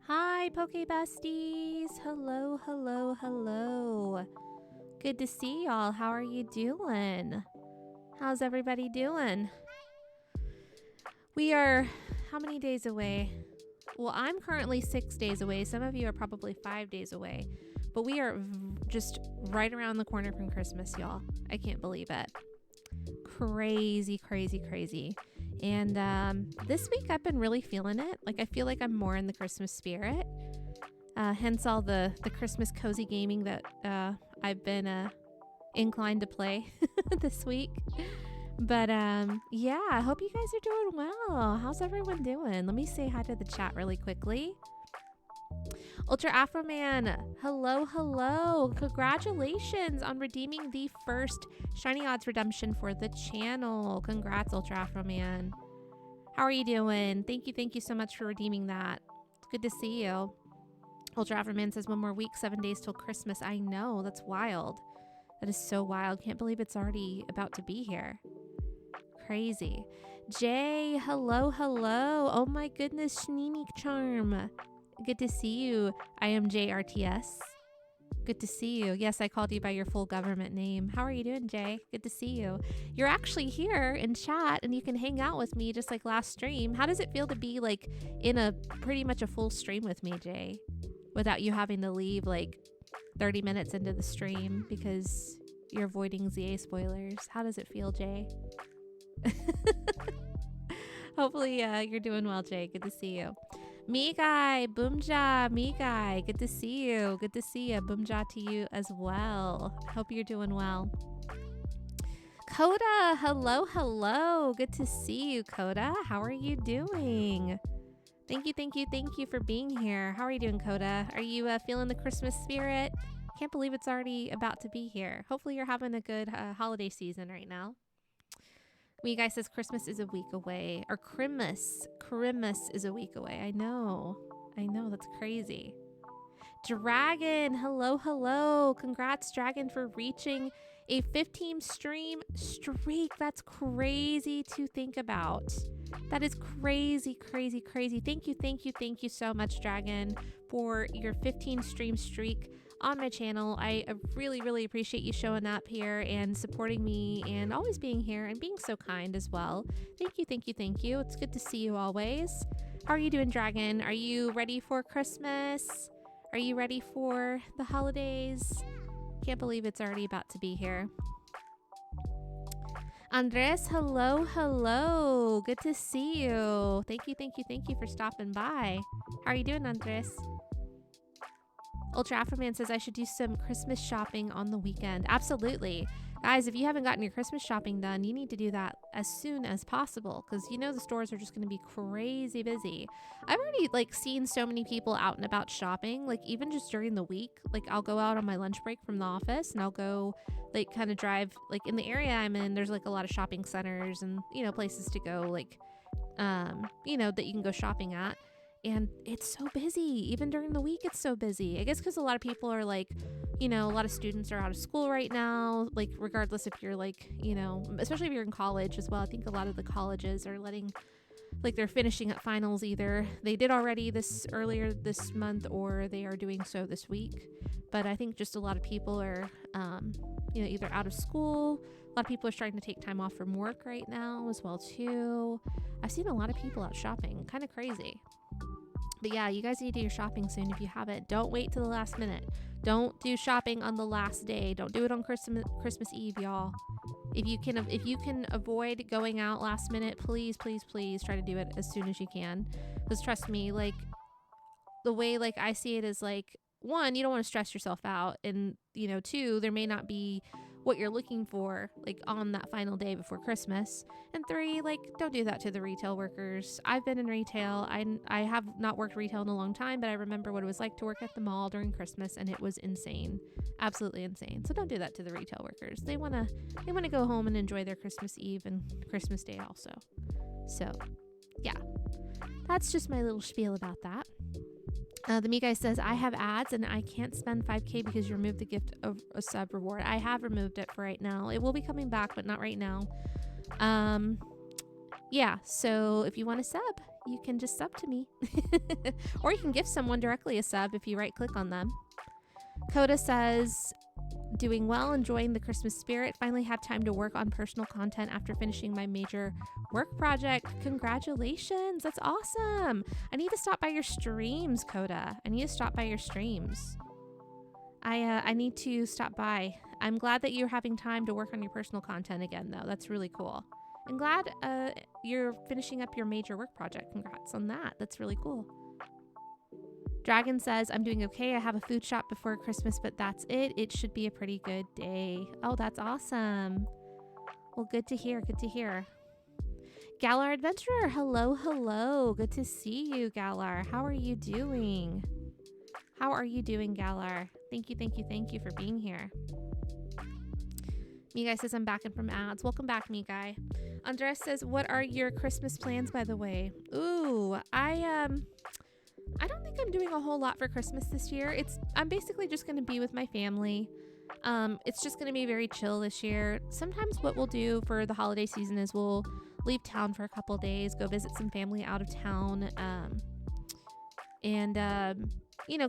Hi, pokébesties. Hello, hello, hello. Good to see y'all. How are you doing? How's everybody doing? We are how many days away? Well, I'm currently 6 days away. Some of you are probably 5 days away. But we are just right around the corner from Christmas, y'all. I can't believe it. Crazy, crazy, crazy. And this week I've been really feeling it. Like I feel like I'm more in the Christmas spirit. Hence all the Christmas cozy gaming that I've been inclined to play this week. But yeah, I hope you guys are doing well. How's everyone doing? Let me say hi to the chat really quickly. Ultra Afro Man, hello, hello. Congratulations on redeeming the first Shiny Odds redemption for the channel. Congrats, Ultra Afro Man. How are you doing? Thank you so much for redeeming that. It's good to see you. Ultra Afro Man says 1 more week, 7 days till Christmas. I know, that's wild. That is so wild. Can't believe it's already about to be here. Crazy. Jay, hello, hello. Oh my goodness, Shneenik Charm. Good to see you. I am JRTS. Good to see you. Yes, I called you by your full government name. How are you doing, Jay? Good to see you. You're actually here in chat and you can hang out with me just like last stream. How does it feel to be like in a pretty much a full stream with me, Jay? Without you having to leave like 30 minutes into the stream because you're avoiding ZA spoilers. How does it feel, Jay? Hopefully you're doing well, Jay. Good to see you. Migai, Boomja, Migai, good to see you. Good to see you. Boomja to you as well. Hope you're doing well. Coda, hello, hello. Good to see you, Coda. How are you doing? Thank you for being here. How are you doing, Coda? Are you feeling the Christmas spirit? Can't believe it's already about to be here. Hopefully you're having a good holiday season right now. Me guy says Christmas is a week away. Or Christmas is a week away. I know. That's crazy. Dragon, hello. Congrats, Dragon, for reaching a 15 stream streak. That's crazy to think about. That is crazy. Thank you so much, Dragon, for your 15 stream streak on my channel. I really appreciate you showing up here and supporting me and always being here and being so kind as well. Thank you. It's good to see you always. How are you doing, Dragon? Are you ready for Christmas? Are you ready for the holidays? Can't believe it's already about to be here. Andres, hello. Good to see you. Thank you for stopping by. How are you doing, Andres? Ultra Afroman says I should do some Christmas shopping on the weekend. Absolutely. Guys, if you haven't gotten your Christmas shopping done, you need to do that as soon as possible because you know the stores are just going to be crazy busy. I've already seen so many people out and about shopping, even just during the week. I'll go out on my lunch break from the office and I'll go kind of drive in the area I'm in. There's a lot of shopping centers and places to go that you can go shopping at. And it's so busy. Even during the week, it's so busy. I guess because a lot of people are a lot of students are out of school right now. Regardless if you're especially if you're in college as well. I think a lot of the colleges are letting, they're finishing up finals. Either they did already earlier this month or they are doing so this week. But I think just a lot of people are, either out of school. A lot of people are starting to take time off from work right now as well too. I've seen a lot of people out shopping. Kind of crazy. But yeah, you guys need to do your shopping soon if you haven't. Don't wait till the last minute. Don't do shopping on the last day. Don't do it on Christmas Eve, y'all. If you can avoid going out last minute, please try to do it as soon as you can. Because trust me, the way I see it is one, you don't want to stress yourself out, and two, there may not be what you're looking for on that final day before Christmas, and three, don't do that to the retail workers. I've been in retail. I have not worked retail in a long time, but I remember what it was like to work at the mall during Christmas, and it was insane, absolutely insane. So don't do that to the retail workers. They want to go home and enjoy their Christmas Eve and Christmas Day also. So yeah, that's just my little spiel about that. The me guy says, I have ads and I can't spend 5K because you removed the gift of a sub reward. I have removed it for right now. It will be coming back, but not right now. Yeah, so if you want a sub, you can just sub to me. Or you can give someone directly a sub if you right click on them. Coda says, doing well, enjoying the Christmas spirit. Finally have time to work on personal content after finishing my major work project. Congratulations. That's awesome. I need to stop by your streams, Coda. I need to stop by your streams. I need to stop by. I'm glad that you're having time to work on your personal content again, though. That's really cool. I'm glad you're finishing up your major work project. Congrats on that. That's really cool. Dragon says, I'm doing okay. I have a food shop before Christmas, but that's it. It should be a pretty good day. Oh, that's awesome. Well, good to hear. Galar Adventurer, hello. Good to see you, Galar. How are you doing? Galar? Thank you for being here. Migai says, I'm back and from ads. Welcome back, Migai. Andres says, what are your Christmas plans, by the way? Ooh, I don't think I'm doing a whole lot for Christmas this year. I'm basically just going to be with my family. It's just going to be very chill this year. Sometimes what we'll do for the holiday season is we'll leave town for a couple of days, go visit some family out of town, and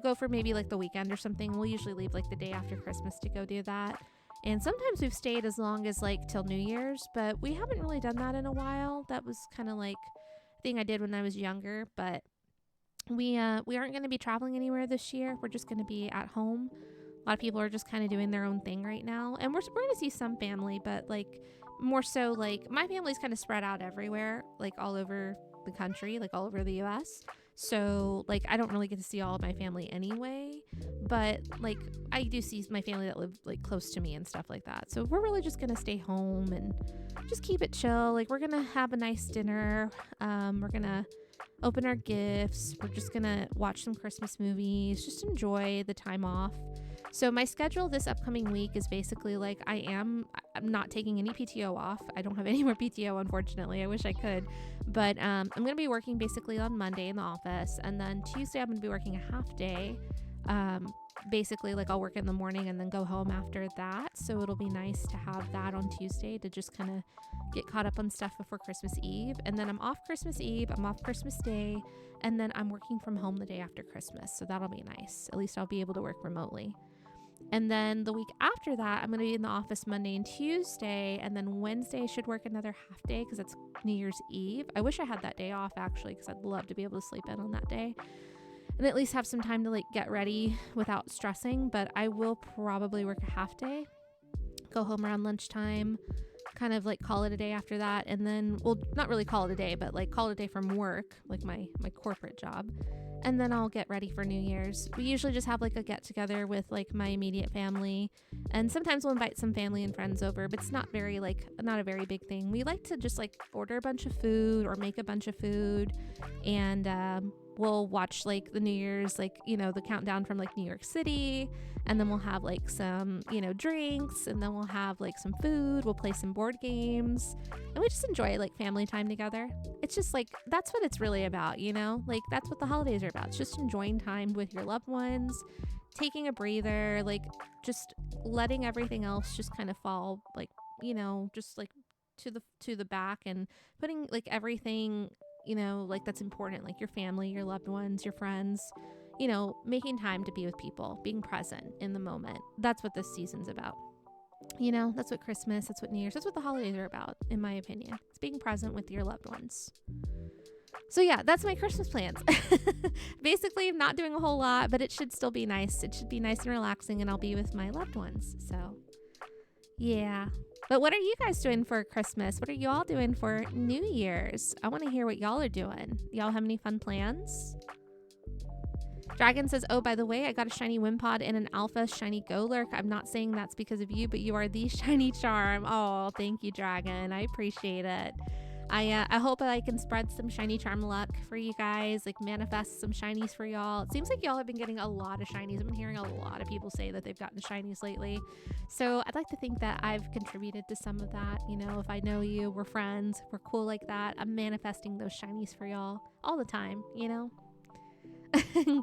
go for maybe like the weekend or something. We'll usually leave like the day after Christmas to go do that. And sometimes we've stayed as long as like till New Year's, but we haven't really done that in a while. That was kind of like a thing I did when I was younger, but we aren't going to be traveling anywhere this year. We're just going to be at home. A lot of people are just kind of doing their own thing right now, and we're going to see some family, but like more so like my family's kind of spread out everywhere, like all over the country, like all over the US. So like I don't really get to see all of my family anyway, but like I do see my family that live like close to me and stuff like that. So we're really just going to stay home and just keep it chill. Like we're going to have a nice dinner. We're going to open our gifts. We're just going to watch some Christmas movies, just enjoy the time off. So my schedule this upcoming week is basically like I'm not taking any PTO off. I don't have any more PTO, unfortunately. I wish I could. But I'm going to be working basically on Monday in the office. And then Tuesday, I'm going to be working a half day. Basically, like I'll work in the morning and then go home after that. So it'll be nice to have that on Tuesday to just kind of get caught up on stuff before Christmas Eve. And then I'm off Christmas Eve. I'm off Christmas Day. And then I'm working from home the day after Christmas. So that'll be nice. At least I'll be able to work remotely. And then the week after that, I'm going to be in the office Monday and Tuesday. And then Wednesday, I should work another half day because it's New Year's Eve. I wish I had that day off, actually, because I'd love to be able to sleep in on that day and at least have some time to like get ready without stressing. But I will probably work a half day, go home around lunchtime, kind of like call it a day after that. And then, well, not really call it a day, but like call it a day from work, like my corporate job. And then I'll get ready for New Year's. We usually just have like a get together with like my immediate family. And sometimes we'll invite some family and friends over, but it's not a very big thing. We like to just like order a bunch of food or make a bunch of food. And we'll watch like the New Year's, like, the countdown from like New York City. And then we'll have like some, drinks. And then we'll have like some food. We'll play some board games. And we just enjoy like family time together. It's just like, that's what it's really about, like that's what the holidays are about. It's just enjoying time with your loved ones, taking a breather, like just letting everything else just kind of fall, like, just like to the back and putting like everything, like that's important, like your family, your loved ones, your friends, making time to be with people, being present in the moment. That's what this season's about. That's what Christmas, that's what New Year's, that's what the holidays are about, in my opinion. It's being present with your loved ones. So yeah, that's my Christmas plans. Basically, I'm not doing a whole lot, but it should still be nice. It should be nice and relaxing, and I'll be with my loved ones. So yeah. But what are you guys doing for Christmas? What are y'all doing for New Year's? I want to hear what y'all are doing. Y'all have any fun plans? Dragon says, oh, by the way, I got a shiny Wimpod and an alpha shiny Golurk. I'm not saying that's because of you, but you are the shiny charm. Oh, thank you, Dragon. I appreciate it. I hope that I can spread some shiny charm luck for you guys, like manifest some shinies for y'all. It seems like y'all have been getting a lot of shinies. I've been hearing a lot of people say that they've gotten shinies lately. So I'd like to think that I've contributed to some of that. If I know you, we're friends, we're cool like that. I'm manifesting those shinies for y'all all the time,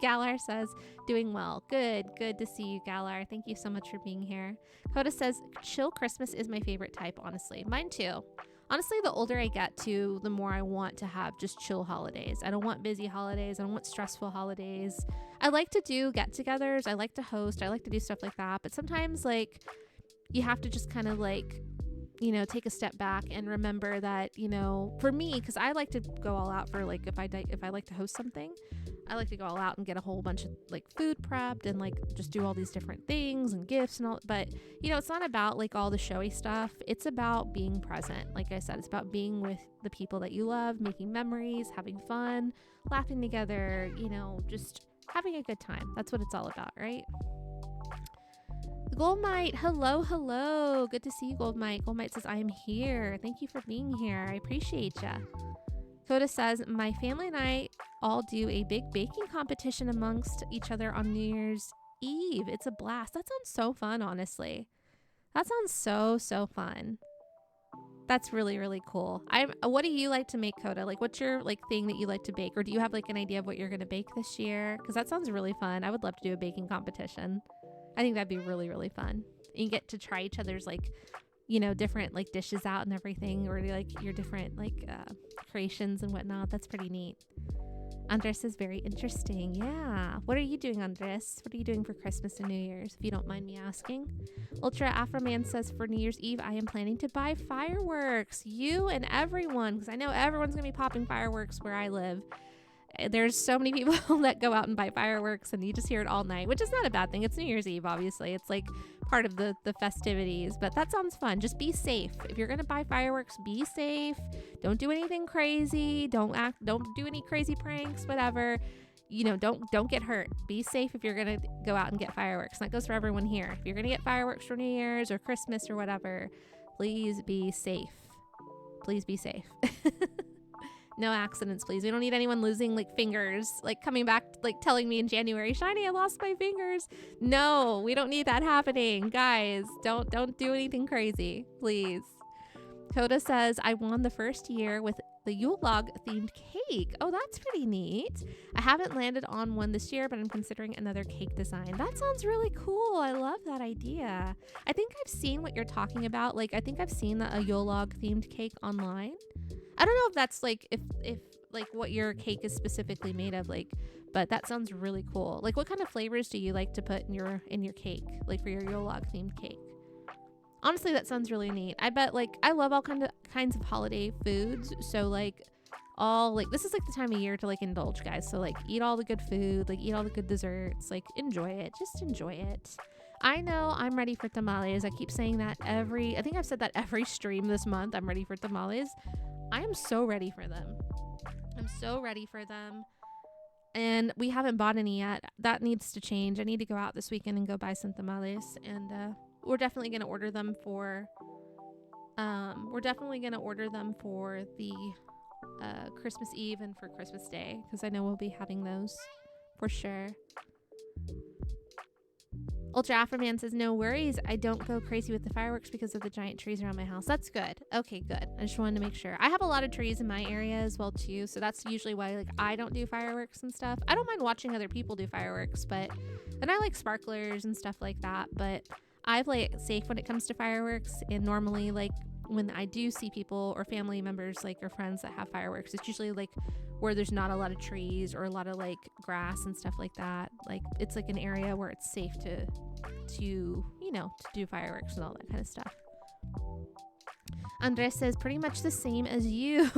Galar says, doing well. Good to see you, Galar. Thank you so much for being here. Coda says, chill Christmas is my favorite type, honestly. Mine too. Honestly, the older I get to, the more I want to have just chill holidays. I don't want busy holidays. I don't want stressful holidays. I like to do get-togethers. I like to host. I like to do stuff like that. But sometimes, like, you have to just kind of, like, take a step back and remember that, for me, because I like to go all out for, like, if I like to host something, I like to go all out and get a whole bunch of like food prepped and like just do all these different things and gifts and all. But it's not about like all the showy stuff. It's about being present. Like I said, it's about being with the people that you love, making memories, having fun, laughing together, just having a good time. That's what it's all about, right? Goldmite, hello. Good to see you, Goldmite. Goldmite says, I am here. Thank you for being here. I appreciate ya. Coda says, my family and I all do a big baking competition amongst each other on New Year's Eve. It's a blast. That sounds so fun, honestly. That sounds so fun. That's really, really cool. What do you like to make, Coda? Like, what's your like thing that you like to bake? Or do you have like an idea of what you're going to bake this year? Because that sounds really fun. I would love to do a baking competition. I think that'd be really, really fun. you get to try each other's like, different like dishes out and everything, or like your different like creations and whatnot. That's pretty neat. Andres is very interesting. Yeah. What are you doing, Andres? What are you doing for Christmas and New Year's, if you don't mind me asking? Ultra Afroman says, for New Year's Eve, I am planning to buy fireworks. You and everyone, because I know everyone's going to be popping fireworks where I live. There's so many people that go out and buy fireworks, and you just hear it all night, which is not a bad thing. It's New Year's Eve, obviously. It's like part of the festivities, but that sounds fun. Just be safe. If you're going to buy fireworks, be safe. Don't do anything crazy. Don't do any crazy pranks, whatever. Don't get hurt. Be safe if you're going to go out and get fireworks. That goes for everyone here. If you're going to get fireworks for New Year's or Christmas or whatever, please be safe. Please be safe. No accidents, please. We don't need anyone losing like fingers, like coming back, like telling me in January, Shiny, I lost my fingers. No, we don't need that happening. Guys, don't do anything crazy, please. Coda says, I won the first year with the Yule log themed cake. Oh, that's pretty neat. I haven't landed on one this year, but I'm considering another cake design. That sounds really cool. I love that idea. I think I've seen what you're talking about. Like, I think I've seen a Yule log themed cake online. I don't know if that's like if like what your cake is specifically made of, like, but that sounds really cool. Like, what kind of flavors do you like to put in your cake, like for your Yule log themed cake? Honestly, that sounds really neat. I bet, like, I love all kinds of holiday foods, so like this is like the time of year to like indulge, guys. So like eat all the good food, like eat all the good desserts, like enjoy it. Just enjoy it. I know I'm ready for tamales. I keep saying that I think I've said that every stream this month. I'm ready for tamales. I am so ready for them. I'm so ready for them. And we haven't bought any yet. That needs to change. I need to go out this weekend and go buy some tamales. And we're definitely going to order them for the Christmas Eve and for Christmas Day, because I know we'll be having those for sure. Ultra Afroman says, no worries. I don't go crazy with the fireworks because of the giant trees around my house. That's good. Okay, good. I just wanted to make sure. I have a lot of trees in my area as well too, so that's usually why like I don't do fireworks and stuff. I don't mind watching other people do fireworks, and I like sparklers and stuff like that, but I've like safe when it comes to fireworks. And normally, like, when I do see people or family members, like, or friends that have fireworks, it's usually like where there's not a lot of trees or a lot of like grass and stuff like that. Like, it's like an area where it's safe to do fireworks and all that kind of stuff. Andres says, pretty much the same as you.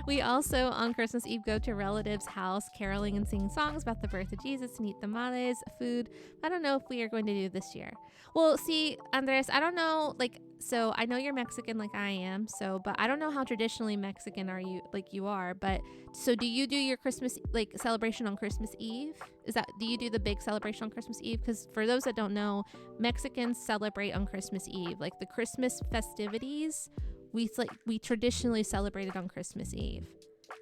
We also on Christmas Eve go to a relative's house, caroling and singing songs about the birth of Jesus, and eat tamales, food. I don't know if we are going to do this year. Well, see, Andres, I don't know, like, so I know you're Mexican like I am, but I don't know how traditionally Mexican are you, like you are, but so do you do your Christmas, like, celebration on Christmas Eve? Do you do the big celebration on Christmas Eve? Because for those that don't know, Mexicans celebrate on Christmas Eve. Like, the Christmas festivities, we traditionally celebrated on Christmas Eve.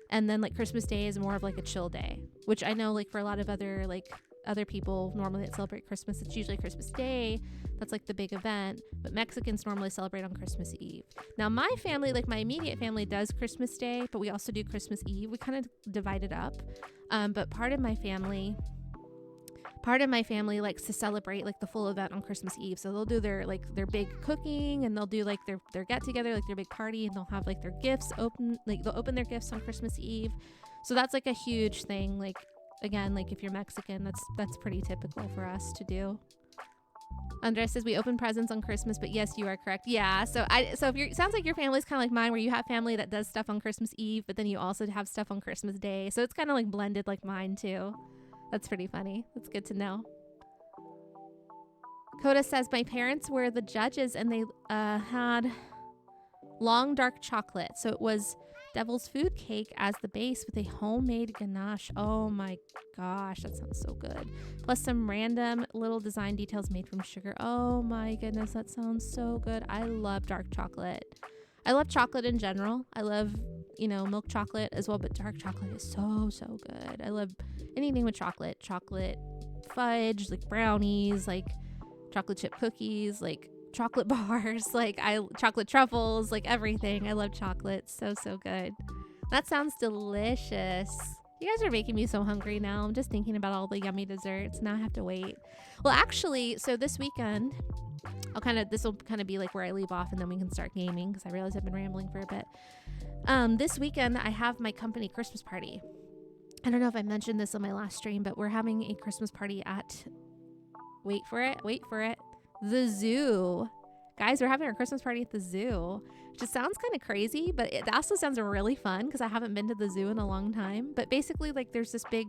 And then like Christmas Day is more of like a chill day, which I know like for a lot of other people normally that celebrate Christmas, it's usually Christmas Day. That's like the big event, but Mexicans normally celebrate on Christmas Eve. Now my family, like my immediate family, does Christmas Day, but we also do Christmas Eve. We kind of divide it up. But part of my family likes to celebrate like the full event on Christmas Eve. So they'll do their big cooking, and they'll do like their get together, like their big party, and they'll have like their gifts open, like they'll open their gifts on Christmas Eve. So that's like a huge thing. Like, again, like if you're Mexican, that's pretty typical for us to do. Andres says, we open presents on Christmas, but yes, you are correct. Yeah. So if sounds like your family's kind of like mine, where you have family that does stuff on Christmas Eve, but then you also have stuff on Christmas Day. So it's kind of like blended like mine too. That's pretty funny. That's good to know. Coda says, my parents were the judges, and they had long dark chocolate. So it was devil's food cake as the base with a homemade ganache. Oh my gosh, that sounds so good. Plus some random little design details made from sugar. Oh my goodness, that sounds so good. I love dark chocolate. I love chocolate in general. I love, milk chocolate as well, but dark chocolate is so, so good. I love anything with chocolate fudge, like brownies, like chocolate chip cookies, like chocolate bars, like chocolate truffles, like everything. I love chocolate. So, so good. That sounds delicious. You guys are making me so hungry now. I'm just thinking about all the yummy desserts. Now I have to wait. Well, actually, so this weekend, This will kind of be like where I leave off, and then we can start gaming because I realize I've been rambling for a bit. This weekend I have my company Christmas party. I don't know if I mentioned this on my last stream, but we're having a Christmas party at, wait for it, the zoo. Guys, we're having our Christmas party at the zoo. Just sounds kind of crazy, but it also sounds really fun because I haven't been to the zoo in a long time. But basically, like, there's this big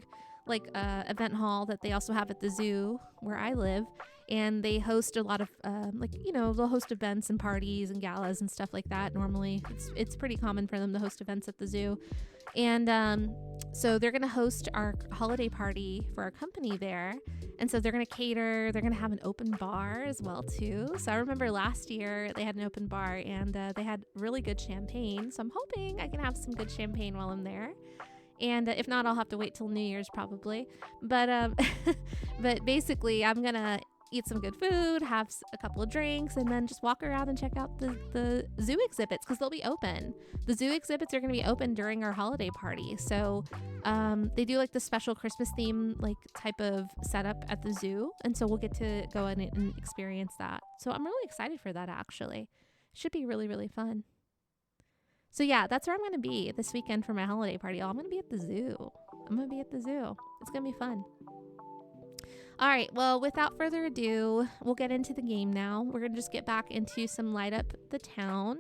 event hall that they also have at the zoo where I live, and they host a lot of they'll host events and parties and galas and stuff like that. Normally it's pretty common for them to host events at the zoo, and so they're gonna host our holiday party for our company there, and so they're gonna cater. They're gonna have an open bar as well too. So I remember last year they had an open bar, and they had really good champagne, so I'm hoping I can have some good champagne while I'm there. And if not, I'll have to wait till New Year's probably. But but basically, I'm going to eat some good food, have a couple of drinks, and then just walk around and check out the zoo exhibits because they'll be open. The zoo exhibits are going to be open during our holiday party. So they do like the special Christmas theme like type of setup at the zoo. And so we'll get to go in and experience that. So I'm really excited for that, actually. Should be really, really fun. So yeah, that's where I'm going to be this weekend for my holiday party. I'm going to be at the zoo. It's going to be fun. All right, well, without further ado, we'll get into the game now. We're going to just get back into some Light Up the Town.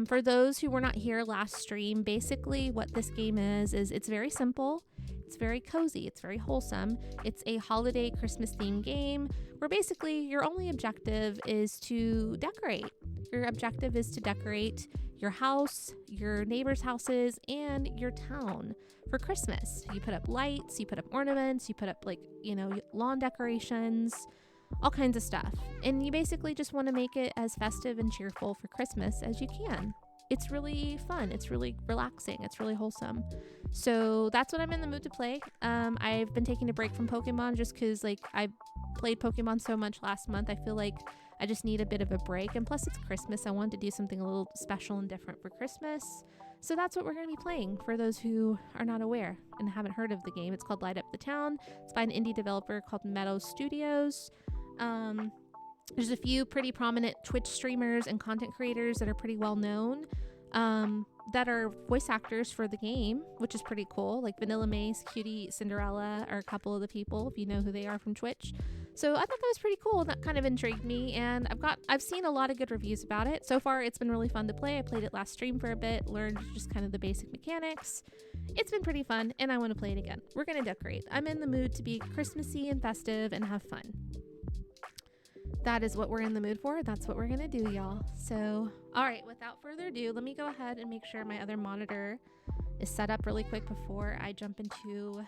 For those who were not here last stream, basically what this game is it's very simple. It's very cozy. It's very wholesome. It's a holiday Christmas themed game where basically your only objective is to decorate. Your objective is to decorate your house, your neighbors' houses, and your town for Christmas. You put up lights, you put up ornaments, you put up lawn decorations, all kinds of stuff. And you basically just want to make it as festive and cheerful for Christmas as you can. It's really fun. It's really relaxing. It's really wholesome. So that's what I'm in the mood to play. I've been taking a break from Pokemon just because I played Pokemon so much last month. I feel like I just need a bit of a break. And plus it's Christmas. I wanted to do something a little special and different for Christmas. So that's what we're going to be playing for those who are not aware and haven't heard of the game. It's called Light Up the Town. It's by an indie developer called Meadow Studios. There's a few pretty prominent Twitch streamers and content creators that are pretty well known that are voice actors for the game, which is pretty cool. Like Vanilla Mace, Cutie Cinderella are a couple of the people, if you know who they are from Twitch. So I thought that was pretty cool. That kind of intrigued me, and I've seen a lot of good reviews about it. So far, it's been really fun to play. I played it last stream for a bit, learned just kind of the basic mechanics. It's been pretty fun, and I want to play it again. We're going to decorate. I'm in the mood to be Christmassy and festive and have fun. That is what we're in the mood for. That's what we're going to do, y'all. So, all right, without further ado, let me go ahead and make sure my other monitor is set up really quick before I jump into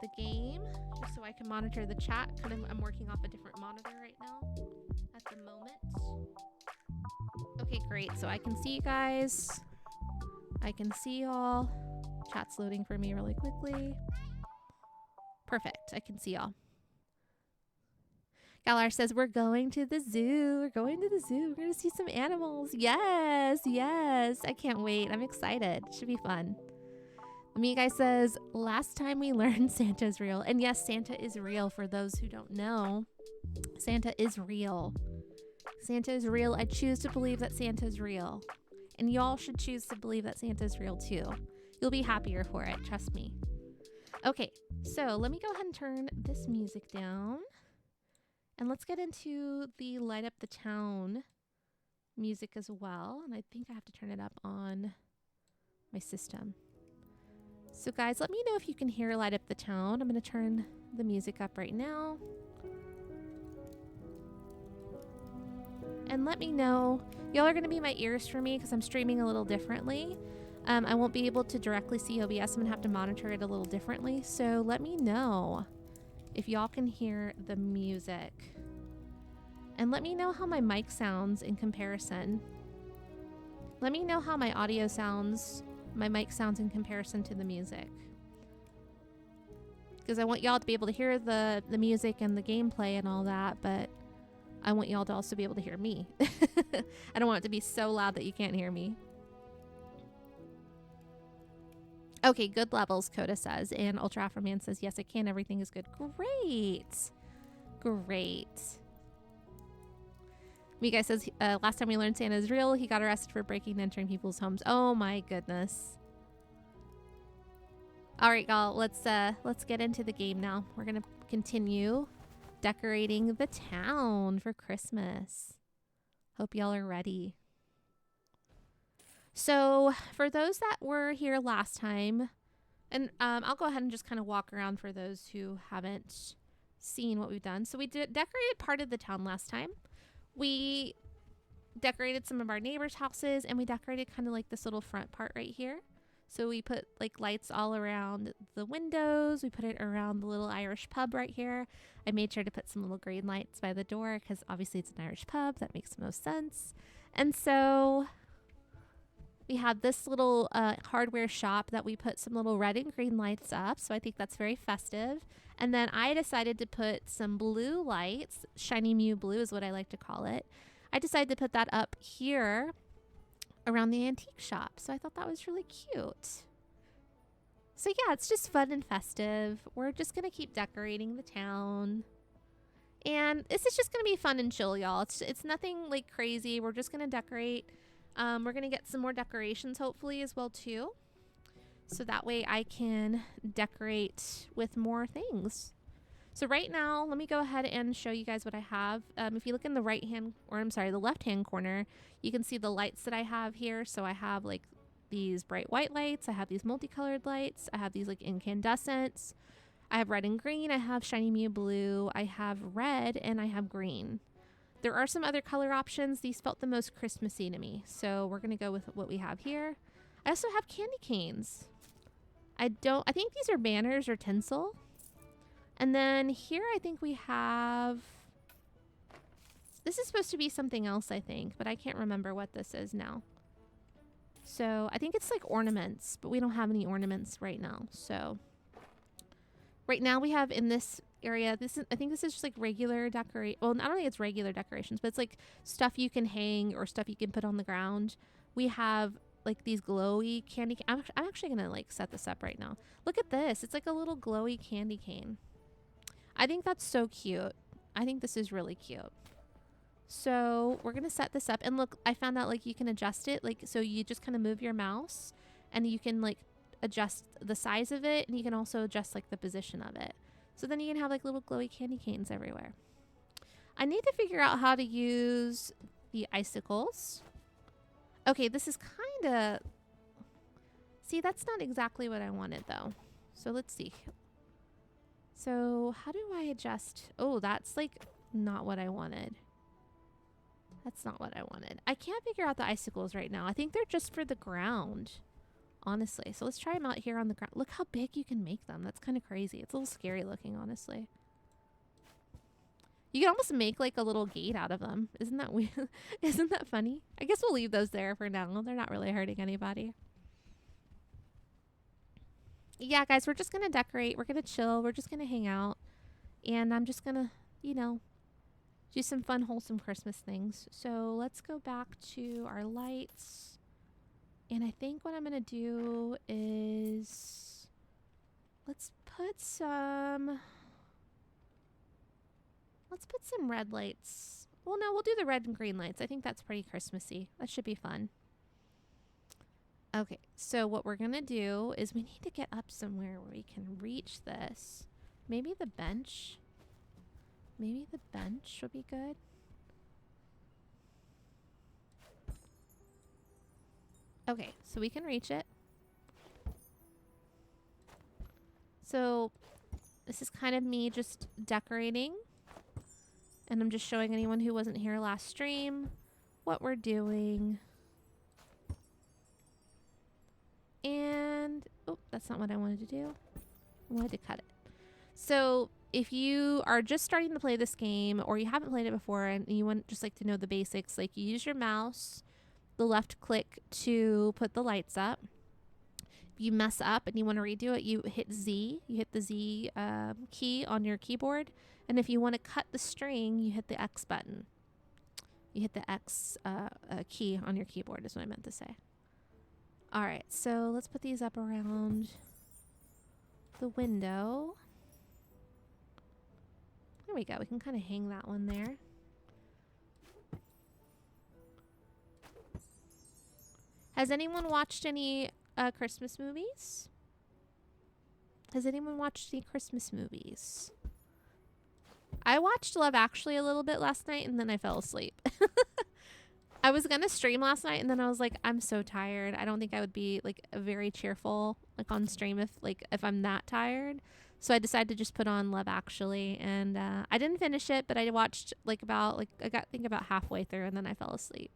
the game, just so I can monitor the chat, because I'm working off a different monitor right now at the moment. Okay, great. So I can see you guys. I can see y'all. Chat's loading for me really quickly. Perfect. I can see y'all. Galar says, we're going to the zoo. We're going to the zoo. We're going to see some animals. Yes, yes. I can't wait. I'm excited. It should be fun. Me guy says, last time we learned Santa's real. And yes, Santa is real for those who don't know. Santa is real. Santa is real. I choose to believe that Santa is real. And y'all should choose to believe that Santa is real too. You'll be happier for it. Trust me. Okay, so let me go ahead and turn this music down. And let's get into the Light Up the Town music as well. And I think I have to turn it up on my system. So guys, let me know if you can hear Light Up the Town. I'm going to turn the music up right now. And let me know. Y'all are going to be my ears for me because I'm streaming a little differently. I won't be able to directly see OBS. I'm going to have to monitor it a little differently. So let me know if y'all can hear the music. And let me know how my mic sounds in comparison. Let me know how my audio sounds, my mic sounds in comparison to the music. Because I want y'all to be able to hear the music and the gameplay and all that, but I want y'all to also be able to hear me. I don't want it to be so loud that you can't hear me. Okay, good levels, Coda says. And Ultra Afroman says, yes, I can. Everything is good. Great. Great. Mika says, last time we learned Santa is real, he got arrested for breaking and entering people's homes. Oh my goodness. All right, y'all, let's get into the game now. We're gonna continue decorating the town for Christmas. Hope y'all are ready. So for those that were here last time, and I'll go ahead and just kind of walk around for those who haven't seen what we've done. So we decorated part of the town last time. We decorated some of our neighbors' houses, and we decorated kind of like this little front part right here. So we put like lights all around the windows. We put it around the little Irish pub right here. I made sure to put some little green lights by the door because obviously it's an Irish pub. That makes the most sense. And so we have this little hardware shop that we put some little red and green lights up. So I think that's very festive. And then I decided to put some blue lights. Shiny Mew blue is what I like to call it. I decided to put that up here around the antique shop. So I thought that was really cute. So yeah, it's just fun and festive. We're just going to keep decorating the town. And this is just going to be fun and chill, y'all. It's nothing like crazy. We're just going to decorate. We're going to get some more decorations hopefully as well too. So that way I can decorate with more things. So right now, let me go ahead and show you guys what I have. If you look in the the left-hand corner, you can see the lights that I have here. So I have like these bright white lights. I have these multicolored lights. I have these like incandescents. I have red and green. I have Shiny Mew blue. I have red and I have green. There are some other color options. These felt the most Christmassy to me. So we're going to go with what we have here. I also have candy canes. I think these are banners or tinsel. And then here I think we have, this is supposed to be something else I think, but I can't remember what this is now. So I think it's like ornaments, but we don't have any ornaments right now. So right now we have in this area, I think this is just like regular well, not only it's regular decorations, but it's like stuff you can hang or stuff you can put on the ground. We have like these glowy candy. I'm actually going to like set this up right now. Look at this. It's like a little glowy candy cane. I think that's so cute. I think this is really cute. So we're going to set this up. And look, I found out like you can adjust it. Like, so you just kind of move your mouse and you can like adjust the size of it. And you can also adjust like the position of it. So then you can have like little glowy candy canes everywhere. I need to figure out how to use the icicles. Okay, this is kind of... See, that's not exactly what I wanted though. So let's see. So how do I adjust? Oh, that's like not what I wanted. That's not what I wanted. I can't figure out the icicles right now. I think they're just for the ground, honestly. So let's try them out here on the ground. Look how big you can make them. That's kind of crazy. It's a little scary looking, honestly. You can almost make like a little gate out of them. Isn't that weird? Isn't that funny? I guess we'll leave those there for now. They're not really hurting anybody. Yeah, guys, we're just going to decorate. We're going to chill. We're just going to hang out. And I'm just going to, you know, do some fun, wholesome Christmas things. So let's go back to our lights. And I think what I'm going to do is let's put some red lights. Well, no, we'll do the red and green lights. I think that's pretty Christmassy. That should be fun. Okay, so what we're going to do is we need to get up somewhere where we can reach this. Maybe the bench. Maybe the bench would be good. Okay, so we can reach it. So this is kind of me just decorating. And I'm just showing anyone who wasn't here last stream what we're doing. And, oh, that's not what I wanted to do. I wanted to cut it. So if you are just starting to play this game or you haven't played it before and you want just like to know the basics, like you use your mouse, the left click to put the lights up. If you mess up and you want to redo it, you hit Z. You hit the Z key on your keyboard. And if you want to cut the string, you hit the X button. You hit the X key on your keyboard is what I meant to say. All right, so let's put these up around the window. There we go. We can kind of hang that one there. Has anyone watched any Christmas movies? Has anyone watched any Christmas movies? I watched Love Actually a little bit last night and then I fell asleep. I was going to stream last night and then I was like, I'm so tired. I don't think I would be like very cheerful like on stream if I'm that tired. So I decided to just put on Love Actually and I didn't finish it, but I watched I got about halfway through and then I fell asleep.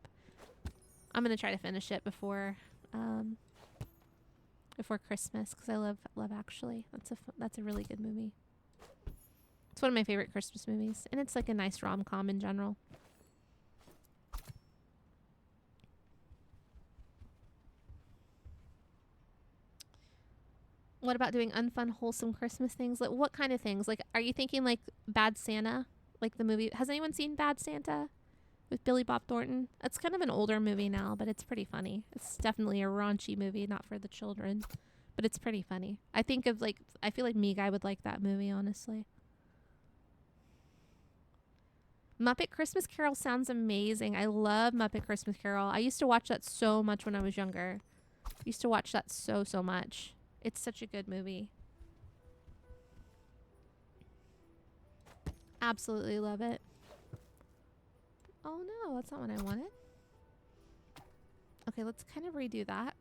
I'm going to try to finish it before Christmas because I love Love Actually. That's a really good movie. It's one of my favorite Christmas movies, and it's like a nice rom-com in general. What about doing unfun, wholesome Christmas things? Like, what kind of things? Like, are you thinking like Bad Santa, like the movie? Has anyone seen Bad Santa with Billy Bob Thornton? It's kind of an older movie now, but it's pretty funny. It's definitely a raunchy movie, not for the children, but it's pretty funny. I feel like me guy would like that movie, honestly. Muppet Christmas Carol sounds amazing. I love Muppet Christmas Carol. I used to watch that so much when I was younger. Used to watch that so much. It's such a good movie. Absolutely love it. Oh no, that's not what I wanted. Okay, let's kind of redo that.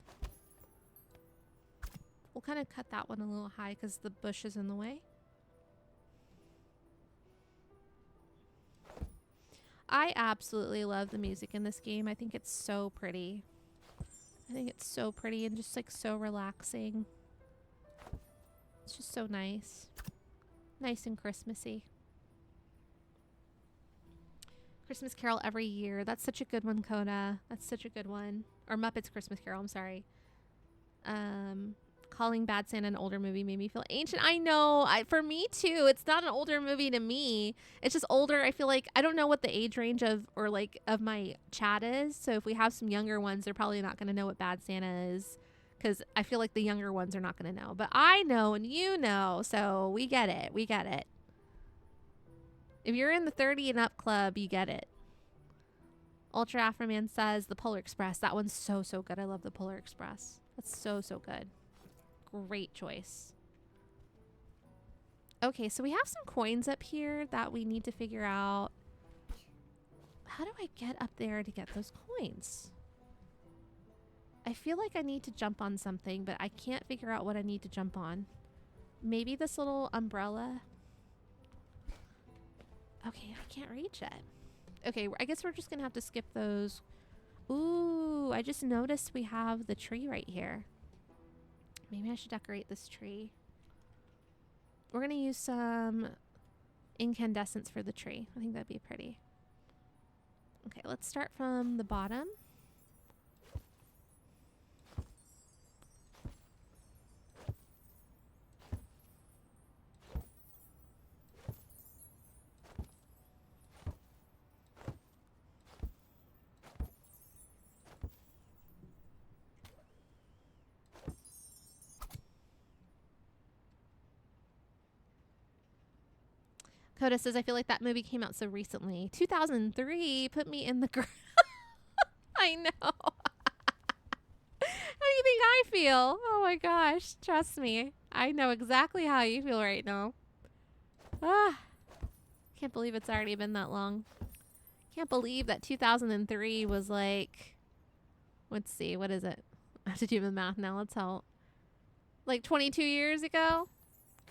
We'll kind of cut that one a little high because the bush is in the way. I absolutely love the music in this game. I think it's so pretty. I think it's so pretty and just like so relaxing. It's just so nice. Nice and Christmassy. Christmas Carol every year. That's such a good one, Coda. That's such a good one. Or Muppets Christmas Carol, I'm sorry. Calling Bad Santa an older movie made me feel ancient. I know. For me too. It's not an older movie to me. It's just older. I feel like I don't know what the age range of my chat is. So if we have some younger ones, they're probably not going to know what Bad Santa is because I feel like the younger ones are not going to know. But I know and you know, so we get it. We get it. If you're in the 30 and up club, you get it. Ultra Afroman says the Polar Express. That one's so good. I love the Polar Express. That's so good. Great choice. Okay, so we have some coins up here that we need to figure out. How do I get up there to get those coins? I feel like I need to jump on something, but I can't figure out what I need to jump on. Maybe this little umbrella. Okay, I can't reach it. Okay, I guess we're just gonna have to skip those. Ooh, I just noticed we have the tree right here. Maybe I should decorate this tree. We're going to use some incandescents for the tree. I think that'd be pretty. Okay, let's start from the bottom. Coda says, I feel like that movie came out so recently. 2003 put me in the ground. I know. How do you think I feel? Oh my gosh. Trust me. I know exactly how you feel right now. Ah, can't believe it's already been that long. Can't believe that 2003 was like, let's see, what is it? I have to do the math now. Let's help. Like 22 years ago?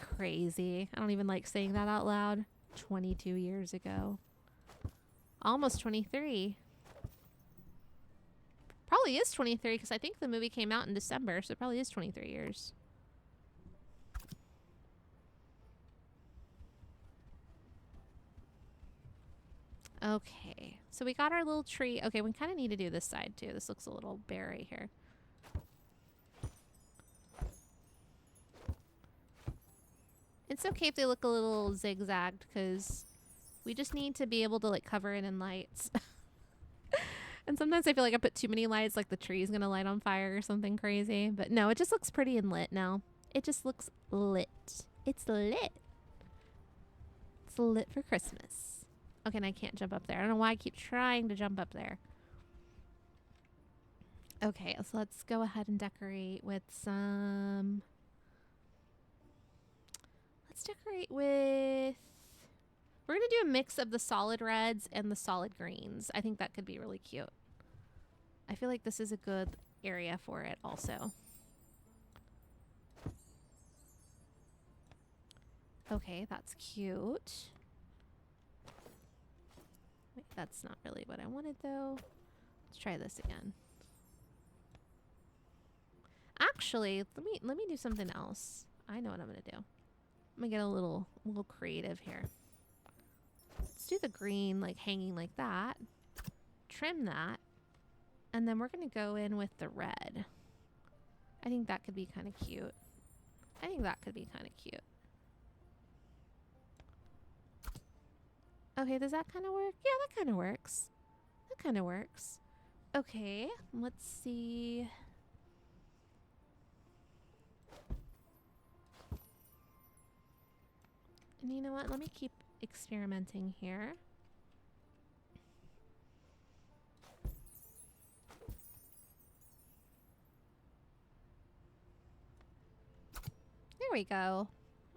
Crazy. I don't even like saying that out loud. 22 years ago. Almost 23. Probably is 23 because I think the movie came out in December, so it probably is 23 years. Okay, so we got our little tree. Okay, we kind of need to do this side too. This looks a little bare right here. It's okay if they look a little zigzagged because we just need to be able to like cover it in lights. And sometimes I feel like I put too many lights, like the tree's gonna light on fire or something crazy. But no, it just looks pretty and lit now. It just looks lit. It's lit. It's lit for Christmas. Okay, and I can't jump up there. I don't know why I keep trying to jump up there. Okay, so let's go ahead and decorate with some... Let's decorate with... We're going to do a mix of the solid reds and the solid greens. I think that could be really cute. I feel like this is a good area for it also. Okay, that's cute. Wait, that's not really what I wanted though. Let's try this again. Actually, let me do something else. I know what I'm gonna do. I'm gonna get a little creative here. Let's do the green like hanging like that. Trim that. And then we're gonna go in with the red. I think that could be kind of cute. I think that could be kind of cute. Okay, does that kind of work? Yeah, that kind of works. That kind of works. Okay, let's see. And you know what? Let me keep experimenting here. There we go.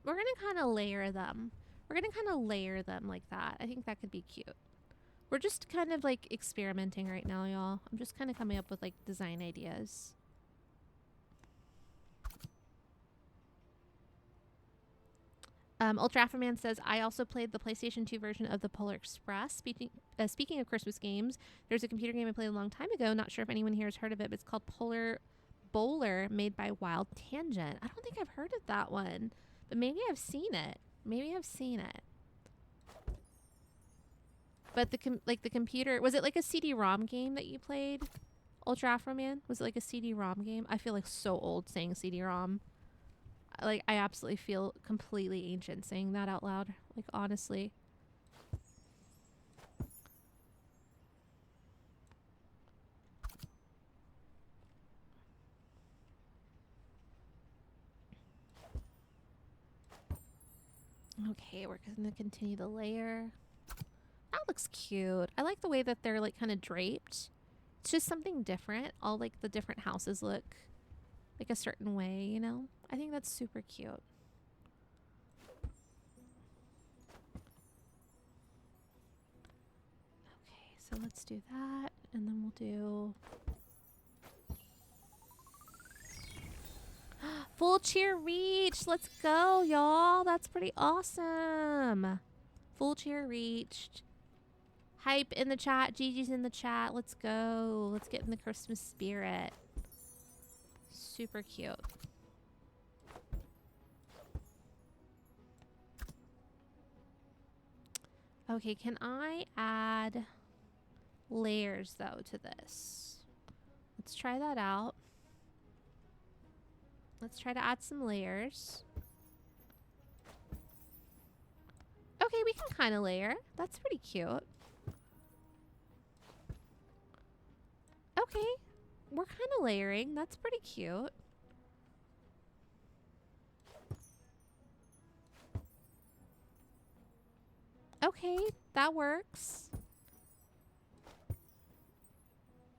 We're going to kind of layer them. We're going to kind of layer them like that. I think that could be cute. We're just kind of like experimenting right now, y'all. I'm just kind of coming up with like design ideas. Ultra Afroman says, I also played the PlayStation 2 version of the Polar Express. Speaking of Christmas games, there's a computer game I played a long time ago. Not sure if anyone here has heard of it, but it's called Polar Bowler, made by Wild Tangent. I don't think I've heard of that one, but maybe I've seen it. Maybe I've seen it. But the computer, was it like a CD-ROM game that you played, Ultra Afroman? Was it like a CD-ROM game? I feel like so old saying CD-ROM. Like, I absolutely feel completely ancient saying that out loud. Like, honestly. Okay, we're going to continue to layer. That looks cute. I like the way that they're, like, kind of draped. It's just something different. All, like, the different houses look like a certain way, you know? I think that's super cute. Okay, so let's do that. And then we'll do... Full cheer reach! Let's go, y'all! That's pretty awesome! Full cheer reached. Hype in the chat. Gigi's in the chat. Let's go. Let's get in the Christmas spirit. Super cute. Okay, can I add layers, though, to this? Let's try that out. Let's try to add some layers. Okay, we can kind of layer. That's pretty cute. Okay, we're kind of layering. That's pretty cute. Okay, that works.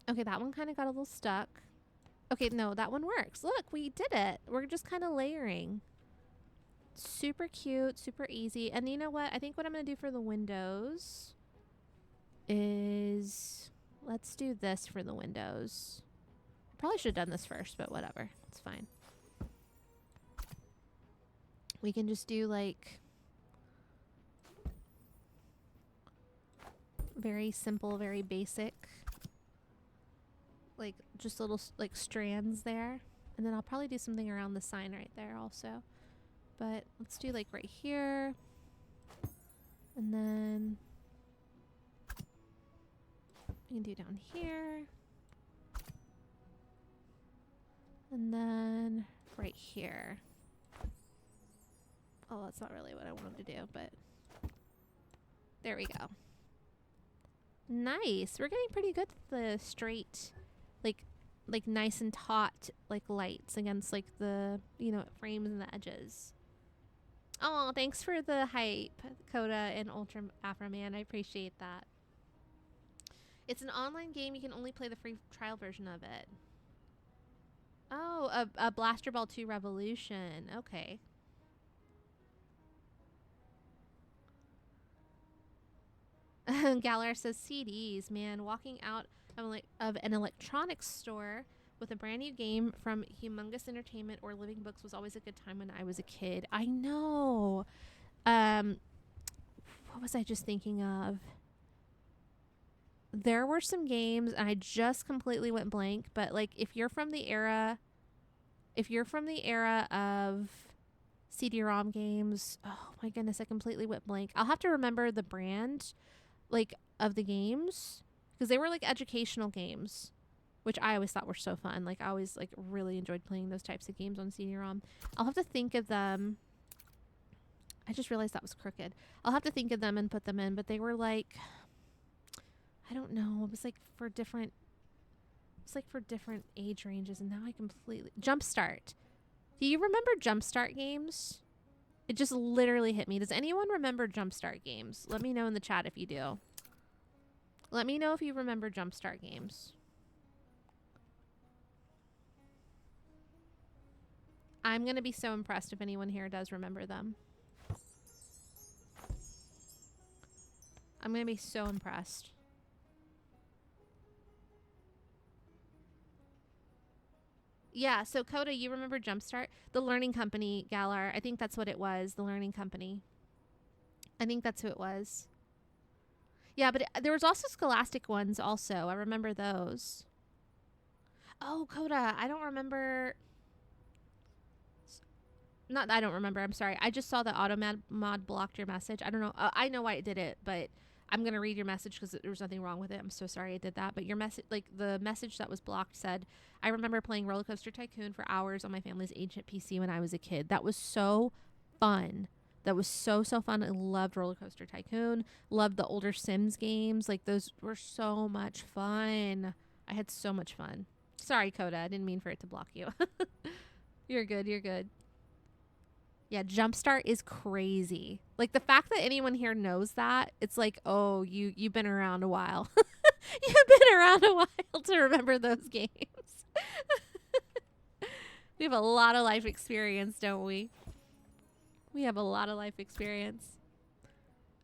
Okay, that one kind of got a little stuck. Okay, no, that one works. Look, we did it. We're just kind of layering. Super cute, super easy. And you know what? I think what I'm going to do for the windows is... Let's do this for the windows. Probably should have done this first, but whatever. It's fine. We can just do like... very simple, very basic. Like just little like strands there. And then I'll probably do something around the sign right there also. But let's do like right here. And then we can do down here. And then right here. Oh, that's not really what I wanted to do, but there we go. Nice. We're getting pretty good at the straight, like nice and taut, like lights against like the, you know, frames and the edges. Oh, thanks for the hype, Coda and Ultra Afroman. I appreciate that. It's an online game. You can only play the free trial version of it. Oh, a Blaster Ball 2 Revolution. Okay. Galar says CDs. Man, walking out of an electronics store with a brand new game from Humongous Entertainment or Living Books was always a good time when I was a kid. I know. What was I just thinking of? There were some games, and I just completely went blank, but like if you're from the era of CD-ROM games, oh my goodness, I completely went blank. I'll have to remember the brand like of the games because they were like educational games, which I always thought were so fun. Like I always like really enjoyed playing those types of games on CD-ROM. I'll have to think of them. I just realized that was crooked. I'll have to think of them and put them in, but they were like, I don't know. It was like for different age ranges, and now I completely Jumpstart. Do you remember Jumpstart games? It just literally hit me. Does anyone remember Jumpstart games? Let me know in the chat if you do. Let me know if you remember Jumpstart games. I'm going to be so impressed if anyone here does remember them. I'm going to be so impressed. Yeah, so Coda, you remember Jumpstart? The Learning Company, Galar. I think that's what it was, the Learning Company. I think that's who it was. Yeah, but there was also Scholastic ones also. I remember those. Oh, Coda, I don't remember. Not I don't remember. I'm sorry. I just saw that mod blocked your message. I don't know. I know why it did it, but I'm going to read your message because there was nothing wrong with it. I'm so sorry I did that. But your message, like the message that was blocked said, I remember playing Roller Coaster Tycoon for hours on my family's ancient PC when I was a kid. That was so fun. That was so fun. I loved Roller Coaster Tycoon. Loved the older Sims games. Like those were so much fun. I had so much fun. Sorry, Coda. I didn't mean for it to block you. You're good. You're good. Yeah, Jumpstart is crazy. Like the fact that anyone here knows that, it's like, oh, you've been around a while. You've been around a while to remember those games. We have a lot of life experience, don't we? We have a lot of life experience.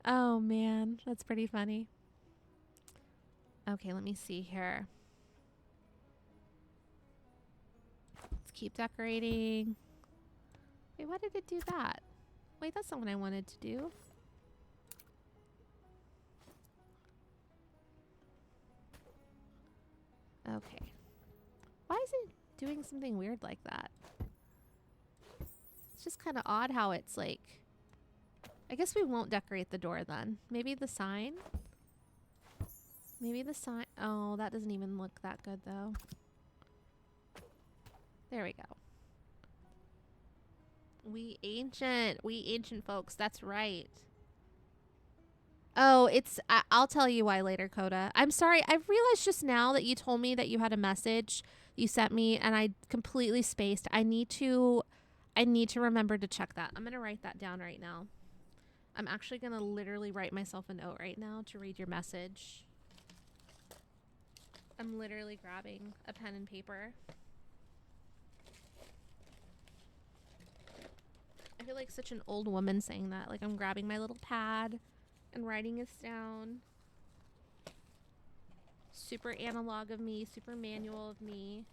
Oh man, that's pretty funny. Okay, let me see here. Let's keep decorating. Wait, why did it do that? Wait, that's not what I wanted to do. Okay. Why is it doing something weird like that? It's just kind of odd how it's like... I guess we won't decorate the door then. Maybe the sign? Maybe the sign... Oh, that doesn't even look that good though. There we go. We ancient folks. That's right. Oh, it's, I'll tell you why later, Coda. I'm sorry. I realized just now that you told me that you had a message you sent me and I completely spaced. I need to remember to check that. I'm going to write that down right now. I'm actually going to literally write myself a note right now to read your message. I'm literally grabbing a pen and paper. I feel like such an old woman saying that. Like I'm grabbing my little pad and writing this down. Super analog of me, super manual of me.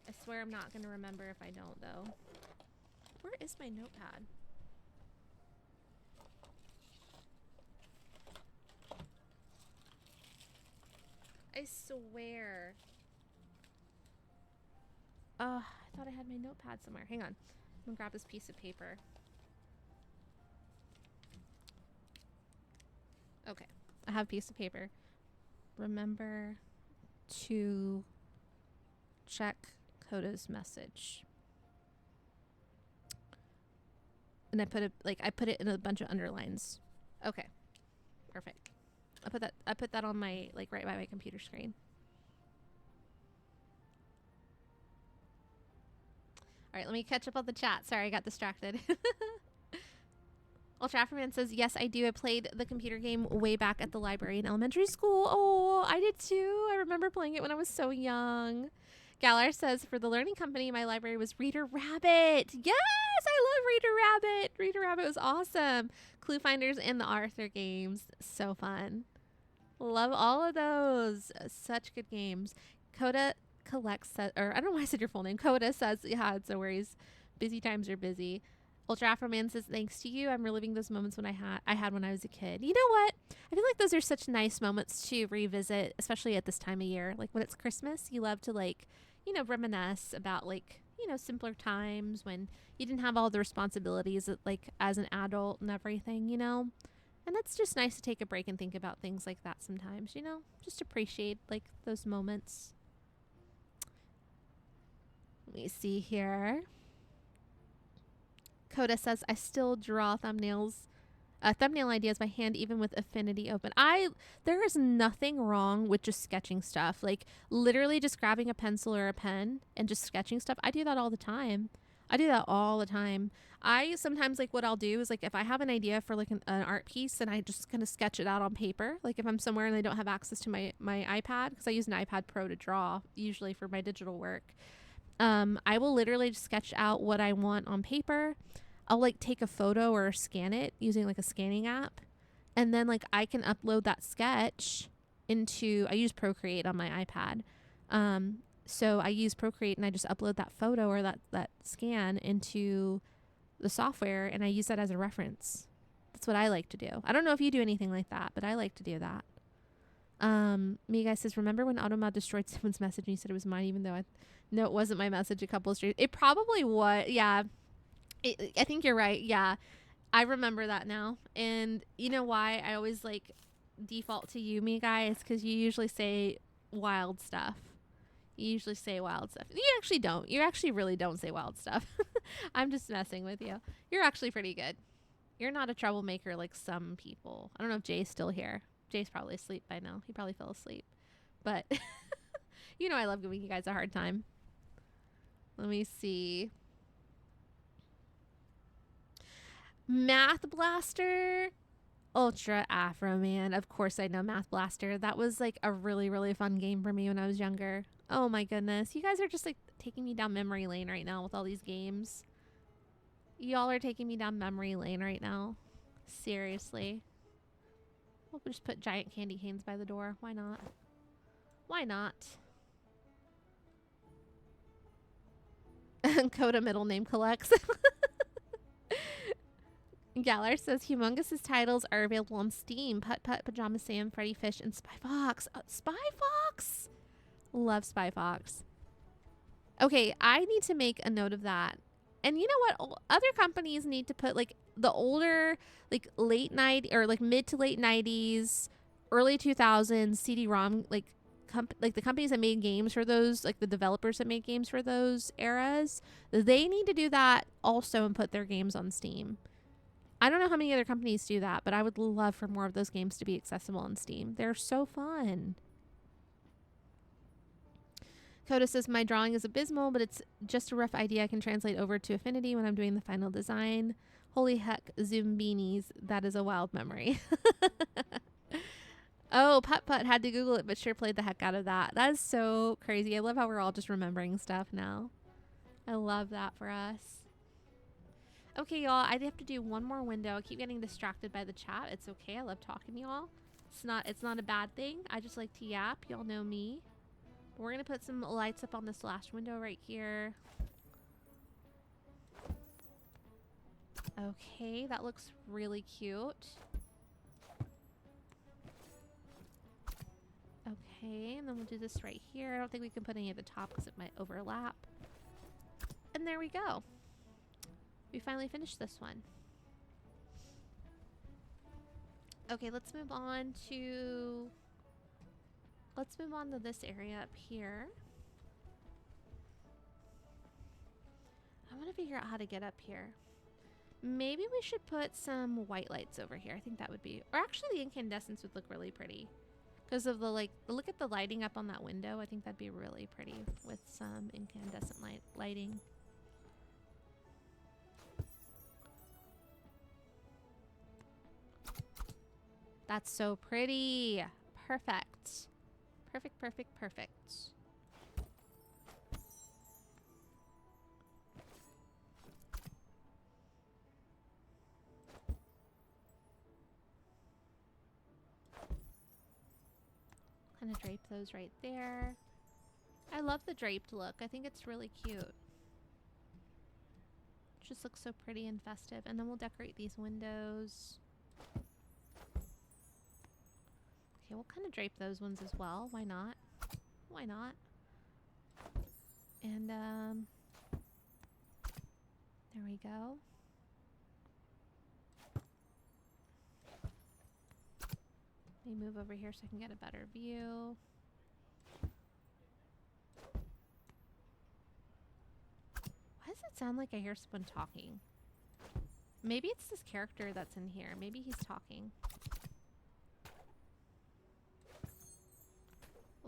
I swear I'm not going to remember if I don't though. Where is my notepad? I swear. I thought I had my notepad somewhere. Hang on. I'm gonna grab this piece of paper. Okay, I have a piece of paper. Remember to check Coda's message. And I put it in a bunch of underlines. Okay. Perfect. I put that on my right by my computer screen. All right, let me catch up on the chat. Sorry, I got distracted. Ultrafferman says, yes, I do. I played the computer game way back at the library in elementary school. Oh, I did too. I remember playing it when I was so young. Galar says, for the learning company, my library was Reader Rabbit. Yes, I love Reader Rabbit. Reader Rabbit was awesome. Clue Finders and the Arthur games. So fun. Love all of those. Such good games. Coda collects, or I don't know why I said your full name. Coda says, yeah, it's no worries. Busy times are busy. Ultra Afro Man says, thanks to you, I'm reliving those moments when I had when I was a kid. You know what? I feel like those are such nice moments to revisit, especially at this time of year. Like when it's Christmas, you love to reminisce about simpler times when you didn't have all the responsibilities as an adult and everything, And that's just nice to take a break and think about things like that sometimes, Just appreciate those moments. Let me see here. Coda says, I still draw thumbnail ideas by hand, even with Affinity open. There is nothing wrong with just sketching stuff. Like literally just grabbing a pencil or a pen and just sketching stuff. I do that all the time. I sometimes what I'll do is if I have an idea for an art piece and I just kind of sketch it out on paper. Like if I'm somewhere and I don't have access to my iPad, because I use an iPad Pro to draw usually for my digital work. I will literally just sketch out what I want on paper. I'll take a photo or scan it using a scanning app. And then I can upload that sketch I use Procreate on my iPad. So I use Procreate and I just upload that photo or that scan into the software and I use that as a reference. That's what I like to do. I don't know if you do anything like that, but I like to do that. Me guy says, remember when Automod destroyed someone's message and you said it was mine, even though no, it wasn't my message a couple of streams. It probably was. Yeah. I think you're right. Yeah. I remember that now. And you know why I always default to you, me guy, is because you usually say wild stuff. You actually don't. You actually really don't say wild stuff. I'm just messing with you. You're actually pretty good. You're not a troublemaker like some people. I don't know if Jay's still here. Jay's probably asleep by now. He probably fell asleep. But I love giving you guys a hard time. Let me see. Math Blaster. Ultra Afro Man. Of course I know Math Blaster. That was a really, really fun game for me when I was younger. Oh my goodness. You guys are just taking me down memory lane right now with all these games. Y'all are taking me down memory lane right now. Seriously. We'll just put giant candy canes by the door. Why not? Why not? Coda middle name collects. Galar says Humongous's titles are available on Steam. Putt Putt, Pajama Sam, Freddy Fish, and Spy Fox. Spy Fox? Love Spy Fox. Okay, I need to make a note of that. And you know what? Other companies need to put the older, late night or mid to late 90s, early 2000s CD-ROM, the companies that made games for those, the developers that made games for those eras, they need to do that also and put their games on Steam. I don't know how many other companies do that, but I would love for more of those games to be accessible on Steam. They're so fun. Coda says, my drawing is abysmal, but it's just a rough idea I can translate over to Affinity when I'm doing the final design. Holy heck, Zoom beanies. That is a wild memory. Oh, Putt Putt had to Google it, but sure played the heck out of that. That is so crazy. I love how we're all just remembering stuff now. I love that for us. Okay, y'all, I have to do one more window. I keep getting distracted by the chat. It's okay. I love talking to y'all. It's not a bad thing. I just like to yap. Y'all know me. We're going to put some lights up on this last window right here. Okay, that looks really cute. Okay, and then we'll do this right here. I don't think we can put any at the top because it might overlap. And there we go. We finally finished this one. Okay, let's move on to this area up here. I want to figure out how to get up here. Maybe we should put some white lights over here. I think that would be, or actually the incandescents would look really pretty. Because of the look at the lighting up on that window. I think that'd be really pretty with some incandescent lighting. That's so pretty. Perfect. Perfect, perfect, perfect. kind of drape those right there. I love the draped look. I think it's really cute. It just looks so pretty and festive. And then we'll decorate these windows. Okay, we'll kind of drape those ones as well. Why not? Why not? And, there we go. Let me move over here so I can get a better view. Why does it sound like I hear someone talking? Maybe it's this character that's in here. Maybe he's talking.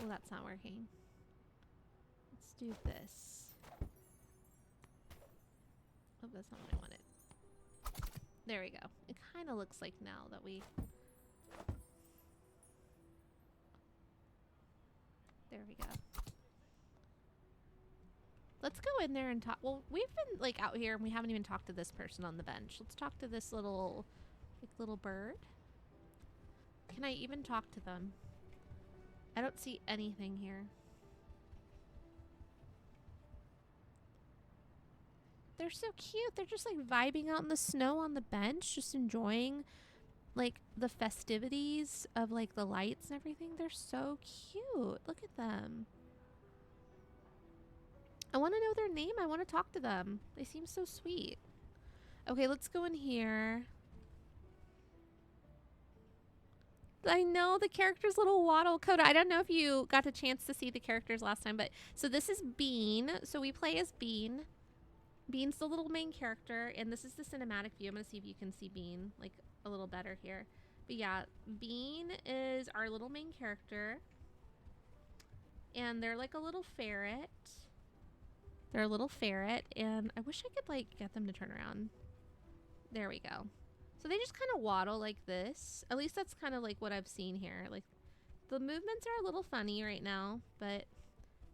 Oh, that's not working. Let's do this. Oh, that's not what I wanted. There we go. It kind of looks like now that we... There we go. Let's go in there and talk. Well, we've been like out here and we haven't even talked to this person on the bench. Let's talk to this little, like, little bird. Can I even talk to them? I don't see anything here. They're so cute. They're just like vibing out in the snow on the bench, just enjoying like the festivities of like the lights and everything. They're so cute. Look at them. I want to know their name. I want to talk to them. They seem so sweet. Okay, let's go in here. I know the character's little waddle. Coda, I don't know if you got a chance to see the characters last time, but so this is Bean. So we play as Bean. Bean's the little main character, and this is the cinematic view. I'm going to see if you can see Bean like a little better here. But yeah, Bean is our little main character. And they're like a little ferret. They're a little ferret, and I wish I could like get them to turn around. There we go. So they just kind of waddle like this. At least that's kind of like what I've seen here. Like the movements are a little funny right now, but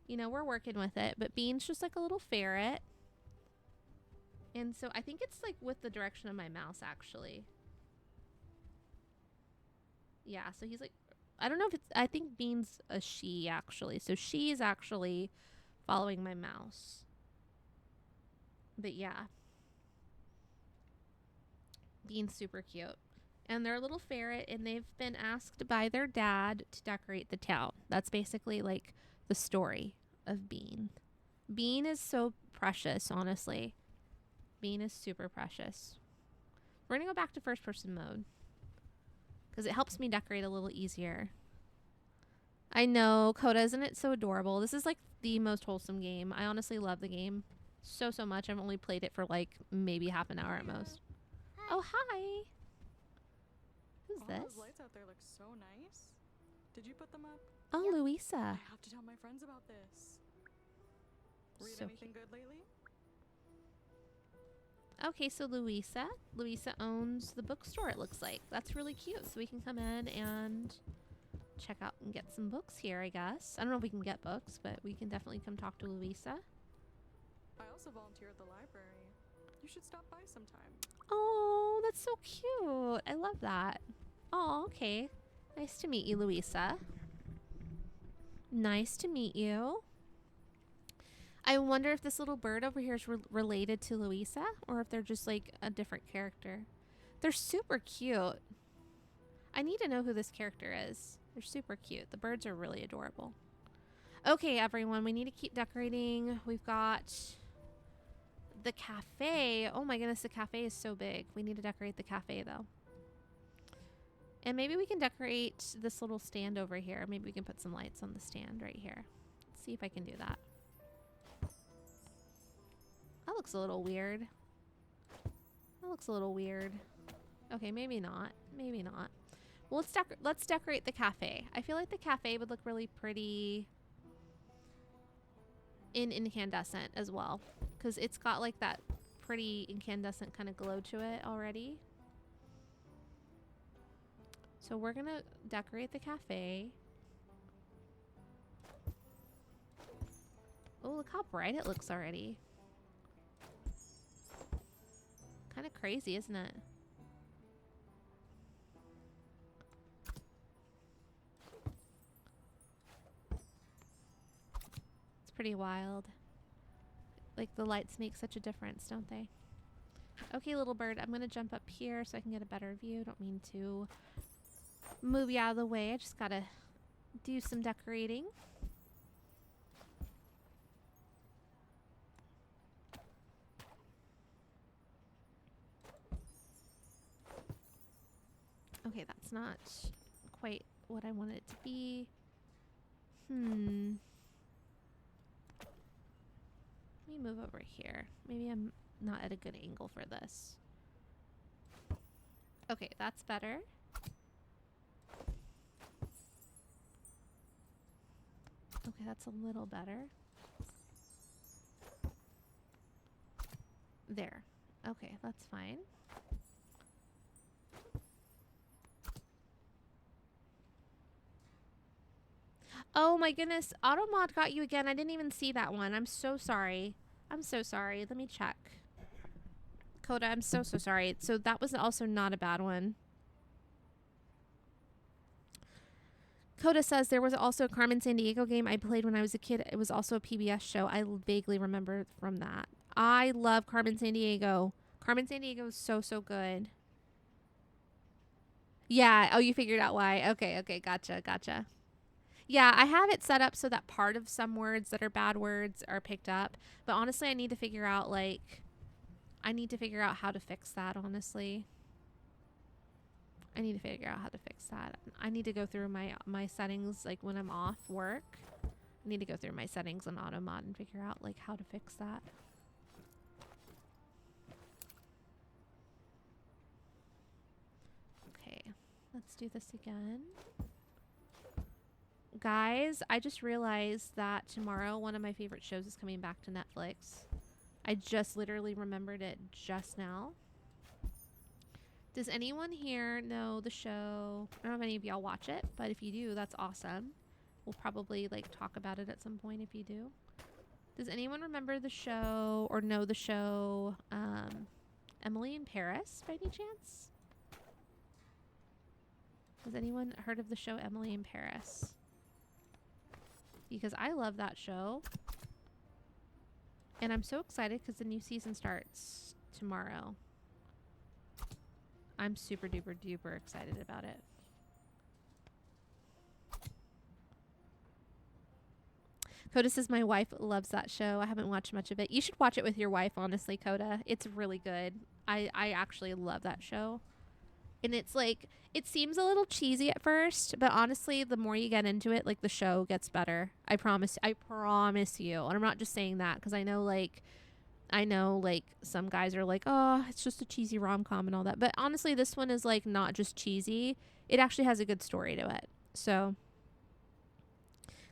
you know, we're working with it. But Bean's just like a little ferret. And so I think it's like with the direction of my mouse actually. Yeah, so he's like, I don't know if it's, I think Bean's a she actually. So she is actually following my mouse. But yeah. Bean's super cute. And they're a little ferret, and they've been asked by their dad to decorate the town. That's basically like the story of Bean. Bean is so precious, honestly. Bean is super precious. We're going to go back to first person mode because it helps me decorate a little easier. I know, Coda, isn't it so adorable? This is like the most wholesome game. I honestly love the game so much. I've only played it for like maybe half an hour at most. Oh, hi. Who's this? Those lights out there look so nice. Did you put them up? Oh, I Louisa. have to tell my friends about this. Read So anything good lately? Okay, so Louisa. Louisa owns the bookstore, it looks like. That's really cute. So we can come in and check out and get some books here, I guess. I don't know if we can get books, but we can definitely come talk to Louisa. I also volunteer at the library. You should stop by sometime. Oh, that's so cute. I love that. Oh, okay. Nice to meet you, Louisa. Nice to meet you. I wonder if this little bird over here is related to Louisa or if they're just like a different character. They're super cute. I need to know who this character is. They're super cute. The birds are really adorable. Okay, everyone, we need to keep decorating. We've got the cafe. Oh my goodness, the cafe is so big. We need to decorate the cafe though. And maybe we can decorate this little stand over here. Maybe we can put some lights on the stand right here. Let's see if I can do that. That looks a little weird. That looks a little weird. Okay, maybe not. Maybe not. Well, let's decorate the cafe. I feel like the cafe would look really pretty in incandescent as well, because it's got like that pretty incandescent kind of glow to it already. So we're gonna decorate the cafe. Oh, look how bright it looks already. Kind of crazy, isn't it? pretty wild. Like, the lights make such a difference, don't they? Okay, little bird, I'm gonna jump up here so I can get a better view. Don't mean to move you out of the way. I just gotta do some decorating. Okay, that's not quite what I want it to be. Let me move over here. Maybe I'm not at a good angle for this. Okay, that's better. Okay, that's a little better. There. Okay, that's fine. Oh my goodness, Automod got you again. I didn't even see that one. I'm so sorry. I'm so sorry. Let me check. Coda, I'm so sorry. So that was also not a bad one. Coda says there was also a Carmen Sandiego game I played when I was a kid. It was also a PBS show. I vaguely remember from that. I love Carmen Sandiego. Carmen Sandiego is so good. Yeah. Oh, you figured out why. Okay. Gotcha. Yeah, I have it set up so that part of some words that are bad words are picked up. But honestly, I need to figure out, like, how to fix that, honestly. I need to figure out how to fix that. I need to go through my settings, like, when I'm off work. I need to go through my settings on Automod and figure out, like, how to fix that. Okay, let's do this again. Guys, I just realized that tomorrow one of my favorite shows is coming back to Netflix. I just literally remembered it just now. Does anyone here know the show? I don't know if any of y'all watch it, but if you do, that's awesome. We'll probably, like, talk about it at some point if you do. Does anyone remember the show or know the show Emily in Paris by any chance? Has anyone heard of the show Emily in Paris? Because I love that show. And I'm so excited because the new season starts tomorrow. I'm super duper excited about it. Coda says my wife loves that show. I haven't watched much of it. You should watch it with your wife, honestly, Coda. It's really good. I actually love that show. And it's like, it seems a little cheesy at first, but honestly, the more you get into it, like, the show gets better. I promise you. And I'm not just saying that because I know some guys are like, oh, it's just a cheesy rom-com and all that. But honestly, this one is, like, not just cheesy. It actually has a good story to it. So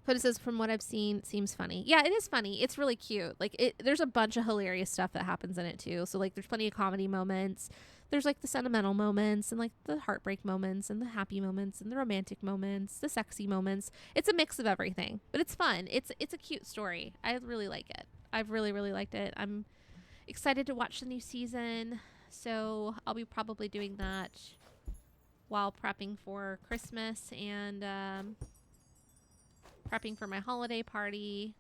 Coda says, from what I've seen, it seems funny. Yeah, it is funny. It's really cute. Like, there's a bunch of hilarious stuff that happens in it too. So, like, there's plenty of comedy moments. There's, like, the sentimental moments and, like, the heartbreak moments and the happy moments and the romantic moments, the sexy moments. It's a mix of everything, but it's fun. It's a cute story. I really like it. I've really liked it. I'm excited to watch the new season. So I'll be probably doing that while prepping for Christmas and prepping for my holiday party.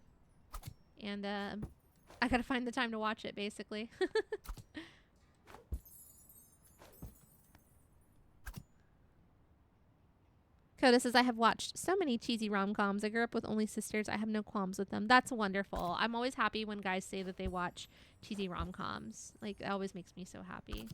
And I gotta find the time to watch it, basically. Coda says, I have watched so many cheesy rom-coms. I grew up with only sisters. I have no qualms with them. That's wonderful. I'm always happy when guys say that they watch cheesy rom-coms. Like, it always makes me so happy.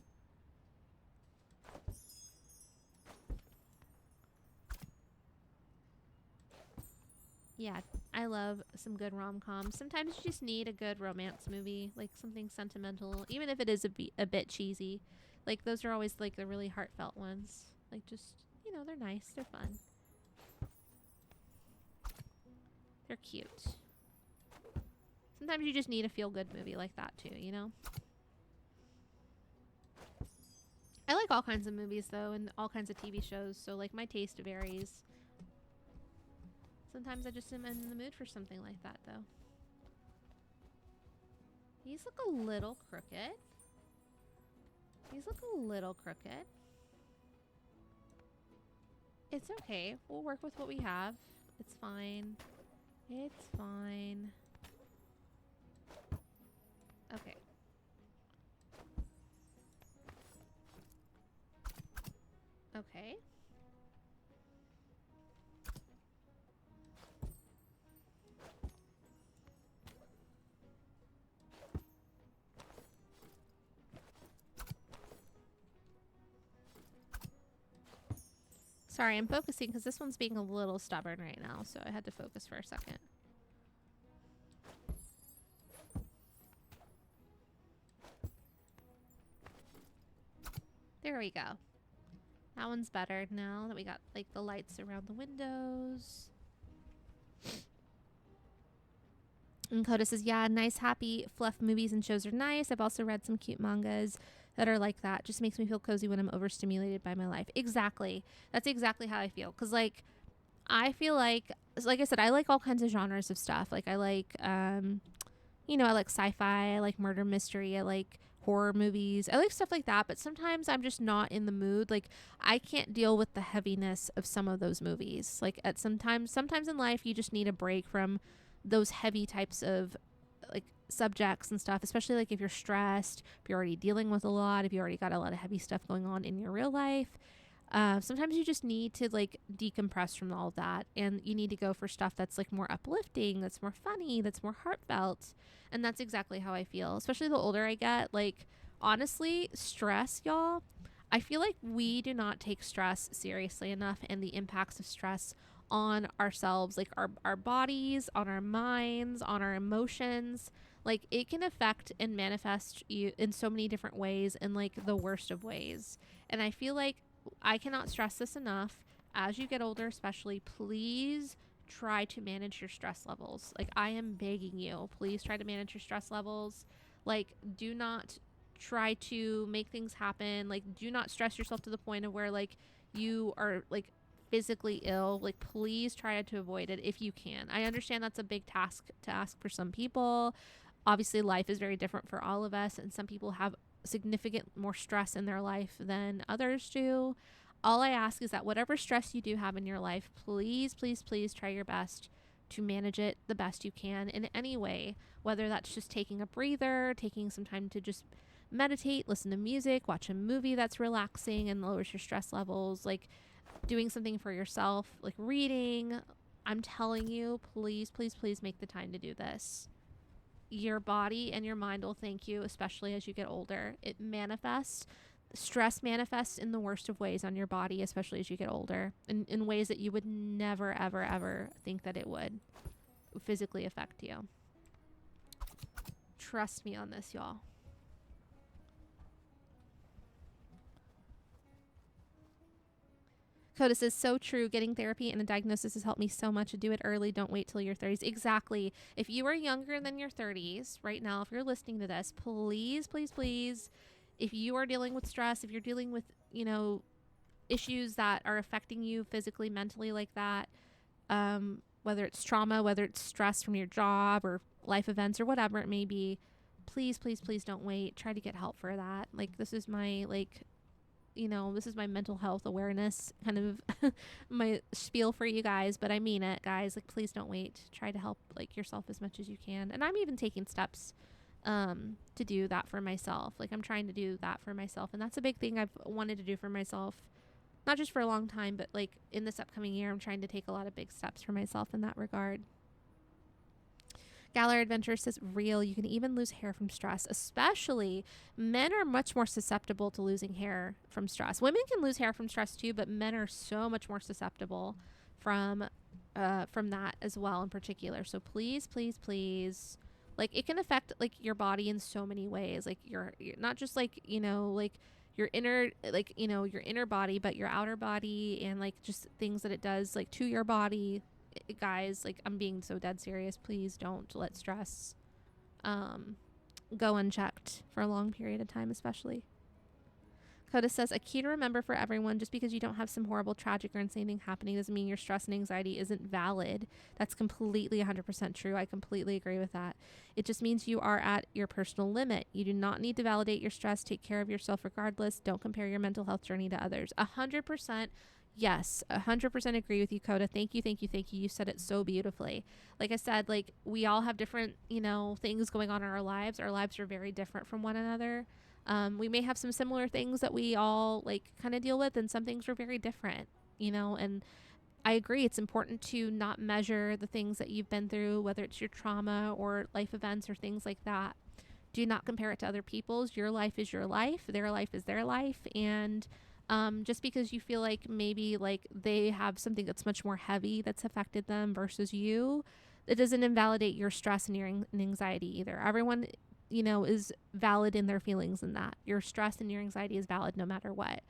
Yeah, I love some good rom-coms. Sometimes you just need a good romance movie, like something sentimental, even if it is a bit cheesy. Like, those are always, like, the really heartfelt ones. Like, just, you know, they're nice. They're fun. They're cute. Sometimes you just need a feel-good movie like that, too, you know? I like all kinds of movies, though, and all kinds of TV shows, so, like, my taste varies. Sometimes I just am in the mood for something like that, though. These look a little crooked. It's okay. We'll work with what we have. It's fine. Sorry, I'm focusing because this one's being a little stubborn right now, so I had to focus for a second. There we go. That one's better now that we got like the lights around the windows. And Coda says, yeah, nice, happy, fluff movies and shows are nice. I've also read some cute mangas that are like that. Just makes me feel cozy when I'm overstimulated by my life. Exactly. That's exactly how I feel. Because, like, I feel like I said, I like all kinds of genres of stuff. Like, I like, you know, I like sci-fi. I like murder mystery. I like horror movies. I like stuff like that. But sometimes I'm just not in the mood. Like, I can't deal with the heaviness of some of those movies. Like, at sometimes in life, you just need a break from those heavy types of like subjects and stuff, especially like if you're stressed, if you're already dealing with a lot, if you already got a lot of heavy stuff going on in your real life. Sometimes you just need to like decompress from all of that, and you need to go for stuff that's like more uplifting, that's more funny, that's more heartfelt. And that's exactly how I feel, especially the older I get. Like, honestly, stress, y'all, I feel like we do not take stress seriously enough, and the impacts of stress on ourselves, like our bodies, on our minds, on our emotions. Like, it can affect and manifest you in so many different ways, in like the worst of ways. And I feel like I cannot stress this enough. As you get older, especially, please try to manage your stress levels. Like, I am begging you, please try to manage your stress levels. Like, do not try to make things happen. Like, do not stress yourself to the point of where like you are like physically ill. Like, please try to avoid it if you can. I understand that's a big task to ask for some people. Obviously, life is very different for all of us, and some people have significant more stress in their life than others do. All I ask is that whatever stress you do have in your life, please, please, please try your best to manage it the best you can in any way, whether that's just taking a breather, taking some time to just meditate, listen to music, watch a movie that's relaxing and lowers your stress levels, like doing something for yourself, like reading. I'm telling you, please, please, please make the time to do this. Your body and your mind will thank you, especially as you get older. It manifests, stress manifests in the worst of ways on your body, especially as you get older, in ways that you would never, ever, ever think that it would physically affect you. Trust me on this, y'all. Coda says, so true. Getting therapy and a diagnosis has helped me so much. Do it early. Don't wait till your 30s. Exactly. If you are younger than your 30s right now, if you're listening to this, please, please, please, if you are dealing with stress, if you're dealing with, you know, issues that are affecting you physically, mentally like that, whether it's trauma, whether it's stress from your job or life events or whatever it may be, please, please, please don't wait. Try to get help for that. Like, this is my, like, you know, this is my mental health awareness kind of my spiel for you guys, but I mean it, guys. Like, please don't wait. Try to help like yourself as much as you can. And I'm even taking steps to do that for myself. Like, I'm trying to do that for myself, and that's a big thing I've wanted to do for myself, not just for a long time, but like in this upcoming year, I'm trying to take a lot of big steps for myself in that regard. Galler Adventure says, real, you can even lose hair from stress. Especially men are much more susceptible to losing hair from stress. Women can lose hair from stress too, but men are so much more susceptible from that as well in particular. So please, please, please, like, it can affect like your body in so many ways. Like, you're not just like, you know, like your inner, like, you know, your inner body, but your outer body, and like just things that it does like to your body. Guys, like, I'm being so dead serious. Please don't let stress go unchecked for a long period of time, especially. Coda says, a key to remember for everyone, just because you don't have some horrible, tragic, or insane thing happening doesn't mean your stress and anxiety isn't valid. That's completely 100% true. I completely agree with that. It just means you are at your personal limit. You do not need to validate your stress. Take care of yourself regardless. Don't compare your mental health journey to others. 100%. Yes, 100% agree with you, Coda. Thank you, thank you, thank you. You said it so beautifully. Like I said, like, we all have different, you know, things going on in our lives. Our lives are very different from one another. We may have some similar things that we all like kind of deal with, and some things are very different, you know, and I agree. It's important to not measure the things that you've been through, whether it's your trauma or life events or things like that. Do not compare it to other people's. Your life is your life. Their life is their life. And Just because you feel like maybe like they have something that's much more heavy that's affected them versus you, it doesn't invalidate your stress and your anxiety either. Everyone, is valid in their feelings in that. Your stress and your anxiety is valid no matter what.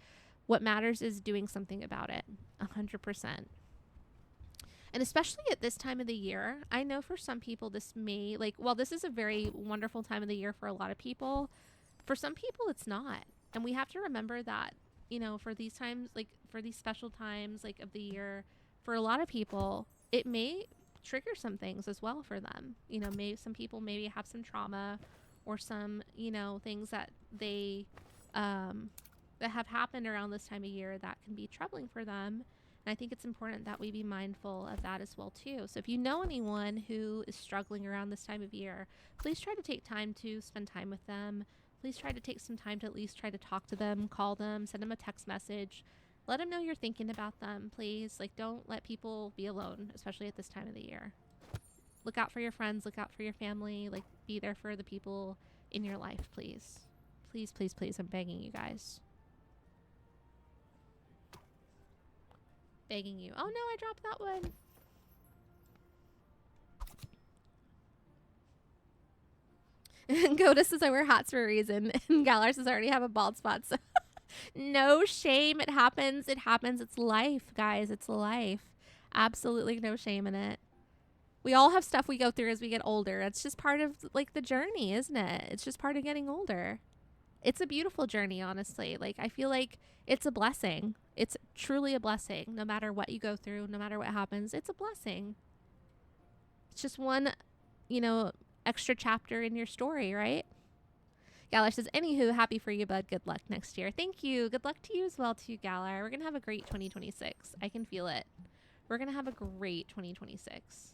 What matters is doing something about it, 100%. And especially at this time of the year, I know for some people this may, this is a very wonderful time of the year for a lot of people. For some people, it's not. And we have to remember that, for these times, for these special times, of the year, for a lot of people, it may trigger some things as well for them. Maybe some people maybe have some trauma or some, things that they, that have happened around this time of year that can be troubling for them. And I think it's important that we be mindful of that as well, too. So if you know anyone who is struggling around this time of year, please try to take time to spend time with them. Please try to take some time to at least try to talk to them, call them, send them a text message. Let them know you're thinking about them, please. Don't let people be alone, especially at this time of the year. Look out for your friends. Look out for your family. Be there for the people in your life, please. Please, please, please. I'm begging you guys. Begging you. Oh no, I dropped that one. Goda says I wear hats for a reason. And Galar says I already have a bald spot. So no shame. It happens. It happens. It's life, guys. It's life. Absolutely no shame in it. We all have stuff we go through as we get older. It's just part of the journey, isn't it? It's just part of getting older. It's a beautiful journey, honestly. I feel like it's a blessing. It's truly a blessing. No matter what you go through, no matter what happens, it's a blessing. It's just one, extra chapter in your story, right? Galar says, anywho, happy for you, bud. Good luck next year. Thank you. Good luck to you as well, too, Galar. We're going to have a great 2026. I can feel it. We're going to have a great 2026.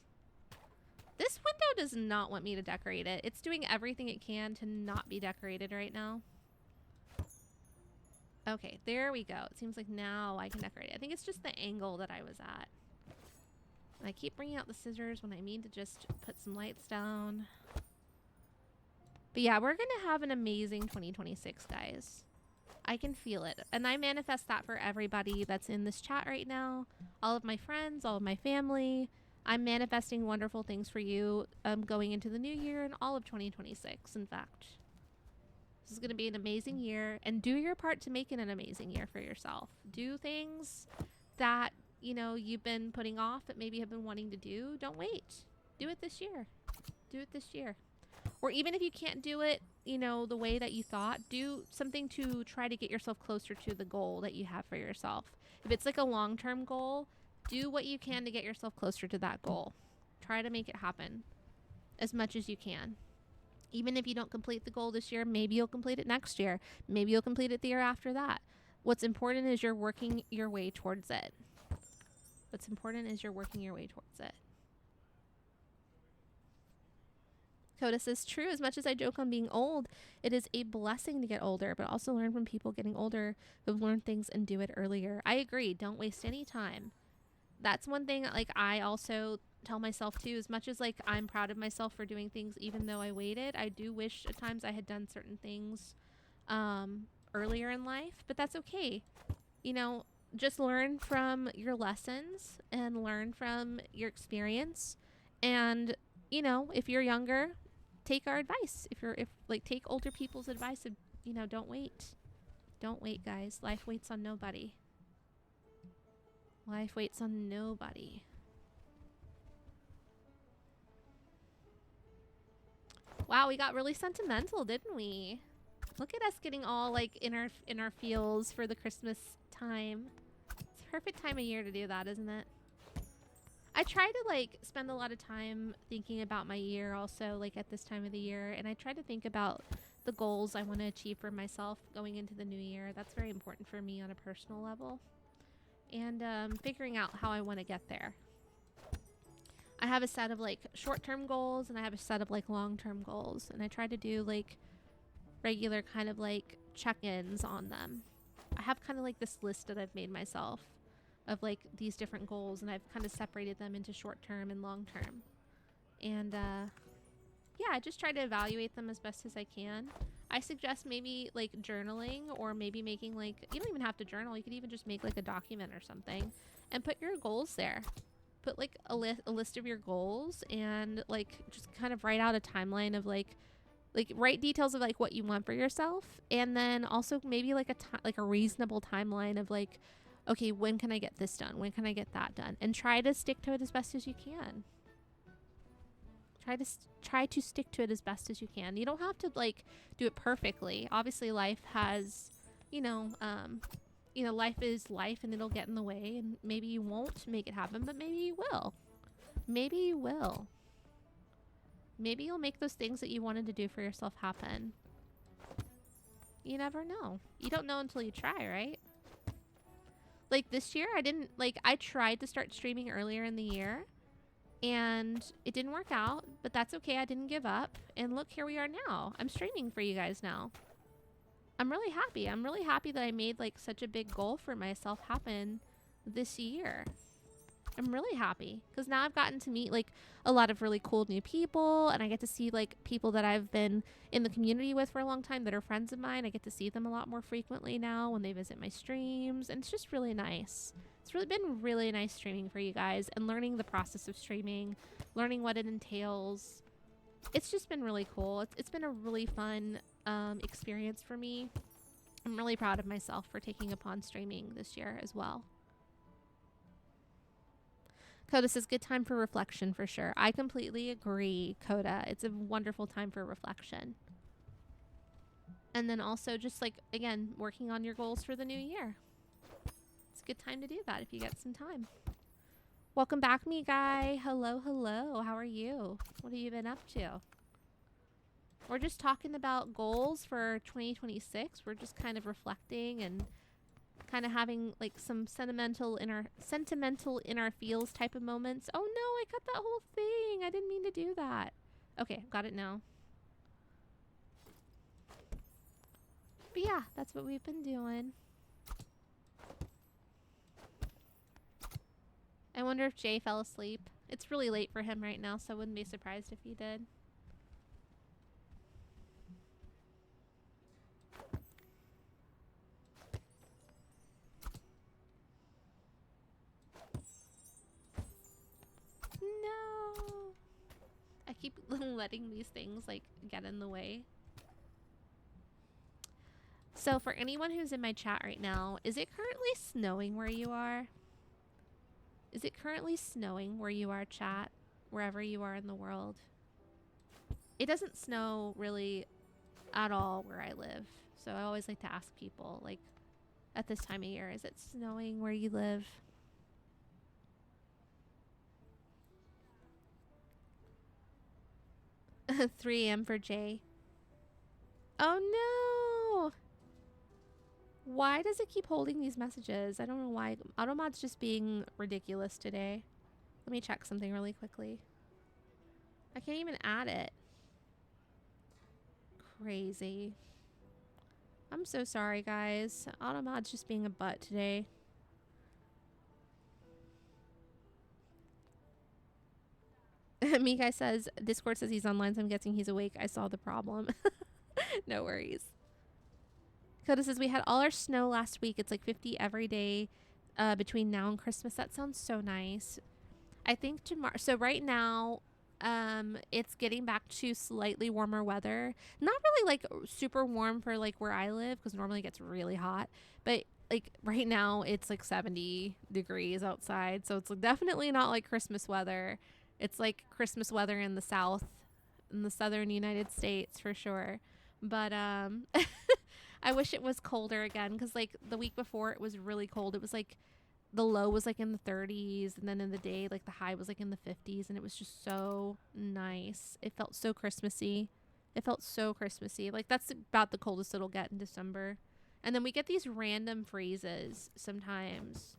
This window does not want me to decorate it. It's doing everything it can to not be decorated right now. Okay, there we go. It seems like now I can decorate it. I think it's just the angle that I was at. And I keep bringing out the scissors when I mean to just put some lights down. But yeah, we're going to have an amazing 2026, guys. I can feel it. And I manifest that for everybody that's in this chat right now. All of my friends, all of my family. I'm manifesting wonderful things for you going into the new year and all of 2026, in fact. This is going to be an amazing year, and do your part to make it an amazing year for yourself. Do things that, you've been putting off that maybe have been wanting to do. Don't wait. Do it this year. Do it this year. Or even if you can't do it, the way that you thought, do something to try to get yourself closer to the goal that you have for yourself. If it's a long-term goal, do what you can to get yourself closer to that goal. Try to make it happen as much as you can. Even if you don't complete the goal this year, maybe you'll complete it next year. Maybe you'll complete it the year after that. What's important is you're working your way towards it. What's important is you're working your way towards it. Coda says, true, as much as I joke on being old, it is a blessing to get older, but also learn from people getting older who've learned things and do it earlier. I agree. Don't waste any time. That's one thing I also tell myself too, as much as I'm proud of myself for doing things even though I waited. I do wish at times I had done certain things earlier in life, but that's okay. Just learn from your lessons and learn from your experience. And if you're younger, take our advice. Take older people's advice and don't wait. Don't wait, guys. Life waits on nobody. Life waits on nobody. Wow, we got really sentimental, didn't we? Look at us getting all in our feels for the Christmas time. It's a perfect time of year to do that, isn't it? I try to spend a lot of time thinking about my year also at this time of the year, and I try to think about the goals I want to achieve for myself going into the new year. That's very important for me on a personal level. And figuring out how I want to get there. I have a set of short-term goals, and I have a set of long-term goals, and I try to do regular kind of check-ins on them. I have kind of this list that I've made myself of these different goals, and I've kind of separated them into short-term and long-term. And yeah, I just try to evaluate them as best as I can. I suggest maybe like journaling, or maybe making like, you don't even have to journal. You could even just make like a document or something and put your goals there. Put like a list of your goals, and like just kind of write out a timeline of like write details of like what you want for yourself, and then also maybe like a reasonable timeline of like, okay, when can I get this done? When can I get that done? And try to stick to it as best as you can. Try to stick to it as best as you can. You don't have to like do it perfectly. Obviously, life has, life is life, and it'll get in the way, and maybe you won't make it happen, but maybe you will. Maybe you will. Maybe you'll make those things that you wanted to do for yourself happen. You never know. You don't know until you try, right? Like this year, I tried to start streaming earlier in the year, and it didn't work out, but that's okay. I didn't give up. And look, here we are now. I'm streaming for you guys now. I'm really happy. I'm really happy that I made like such a big goal for myself happen this year. I'm really happy because now I've gotten to meet like a lot of really cool new people, and I get to see like people that I've been in the community with for a long time that are friends of mine. I get to see them a lot more frequently now when they visit my streams, and it's just really nice. It's really been really nice streaming for you guys and learning the process of streaming, learning what it entails. It's just been really cool. It's been a really fun experience for me. I'm really proud of myself for taking upon streaming this year as well. Coda says, good time for reflection for sure. I completely agree, Coda. It's a wonderful time for reflection. And then also just like, again, working on your goals for the new year. It's a good time to do that if you get some time. Welcome back, me guy. Hello, hello. How are you? What have you been up to? We're just talking about goals for 2026. We're just kind of reflecting and kind of having like some sentimental inner feels type of moments. Oh no, I cut that whole thing. I didn't mean to do that. Okay, got it now. But yeah, that's what we've been doing. I wonder if Jay fell asleep. It's really late for him right now, so I wouldn't be surprised if he did. No. I keep letting these things like get in the way. So for anyone who's in my chat right now, is it currently snowing where you are? Is it currently snowing where you are, chat? Wherever you are in the world? It doesn't snow really at all where I live. So I always like to ask people, like, at this time of year, is it snowing where you live? $3 a.m. for Jay. Oh no! Why does it keep holding these messages? I don't know why. Automod's just being ridiculous today. Let me check something really quickly. I can't even add it. Crazy. I'm so sorry, guys. Automod's just being a butt today. Mikai says, Discord says he's online, so I'm guessing he's awake. I saw the problem. No worries. Coda says, we had all our snow last week. It's like 50 every day between now and Christmas. That sounds so nice. I think tomorrow. So right now, it's getting back to slightly warmer weather. Not really like super warm for like where I live, because normally it gets really hot. But like right now, it's like 70 degrees outside. So it's definitely not like Christmas weather. It's like Christmas weather in the south, in the southern United States for sure. But I wish it was colder again, because like the week before it was really cold. It was like the low was like in the 30s, and then in the day like the high was like in the 50s, and it was just so nice. It felt so Christmassy. Like that's about the coldest it'll get in December. And then we get these random freezes sometimes.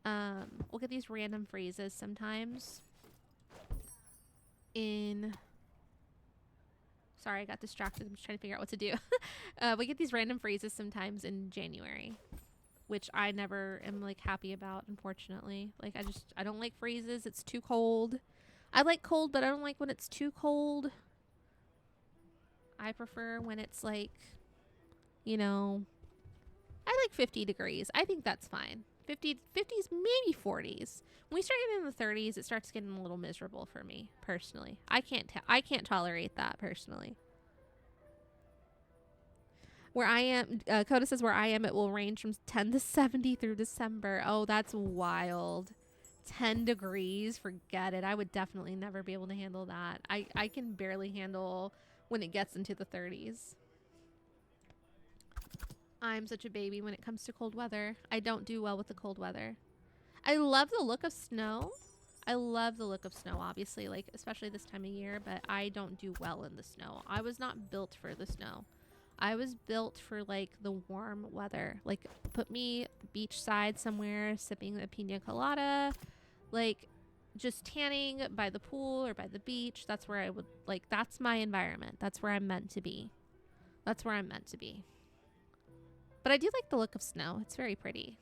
We'll get these random freezes sometimes in... Sorry, I got distracted. I'm just trying to figure out what to do. We get these random freezes sometimes in January, which I never am like happy about, unfortunately. Like I don't like freezes. It's too cold. I like cold, but I don't like when it's too cold. I prefer when it's like, you know, I like 50 degrees. I think that's fine. 50s, maybe 40s. When we start getting in the 30s, it starts getting a little miserable for me personally. I can't tolerate that personally. Where I am, Coda says where I am, it will range from 10 to 70 through December. Oh, that's wild. 10 degrees, forget it. I would definitely never be able to handle that. I can barely handle when it gets into the 30s. I'm such a baby when it comes to cold weather. I don't do well with the cold weather. I love the look of snow. I love the look of snow, obviously, like especially this time of year, but I don't do well in the snow. I was not built for the snow. I was built for like the warm weather. Like put me beachside somewhere sipping a pina colada, like just tanning by the pool or by the beach. That's where I would like, that's my environment. That's where I'm meant to be. That's where I'm meant to be. But I do like the look of snow. It's very pretty.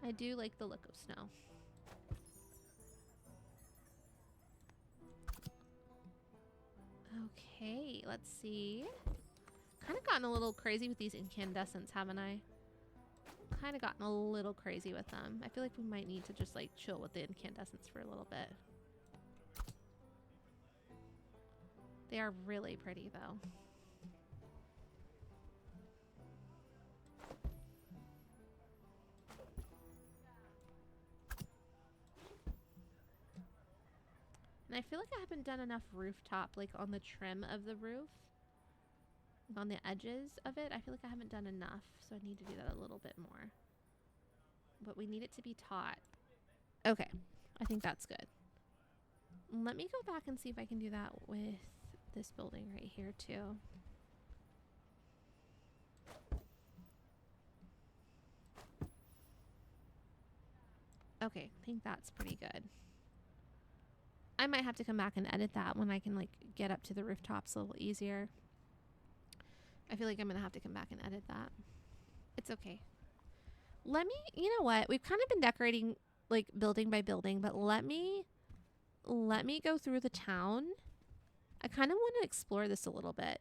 I do like the look of snow. Okay, let's see. Kind of gotten a little crazy with these incandescents, haven't I? Kind of gotten a little crazy with them. I feel like we might need to just like chill with the incandescents for a little bit. They are really pretty though. And I feel like I haven't done enough rooftop, like on the trim of the roof. On the edges of it, I feel like I haven't done enough. So I need to do that a little bit more. But we need it to be taut. Okay, I think that's good. Let me go back and see if I can do that with this building right here too. Okay, I think that's pretty good. I might have to come back and edit that when I can like get up to the rooftops a little easier. I feel like I'm gonna have to come back and edit that. It's okay. Let me, you know what? We've kind of been decorating like building by building, but let me go through the town. I kind of want to explore this a little bit.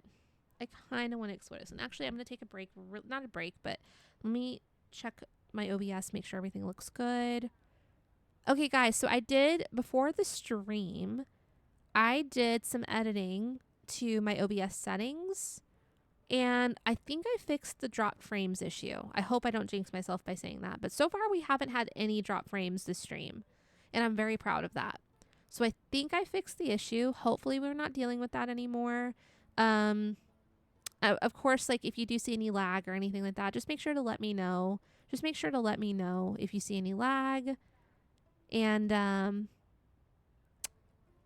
I kind of want to explore this. And actually, I'm going to take a break. Not a break, but let me check my OBS, make sure everything looks good. Okay, guys. So I did, before the stream, I did some editing to my OBS settings. And I think I fixed the drop frames issue. I hope I don't jinx myself by saying that. But so far, we haven't had any drop frames this stream. And I'm very proud of that. So I think I fixed the issue. Hopefully we're not dealing with that anymore. Of course, like if you do see any lag or anything like that, just make sure to let me know. Just make sure to let me know if you see any lag. And,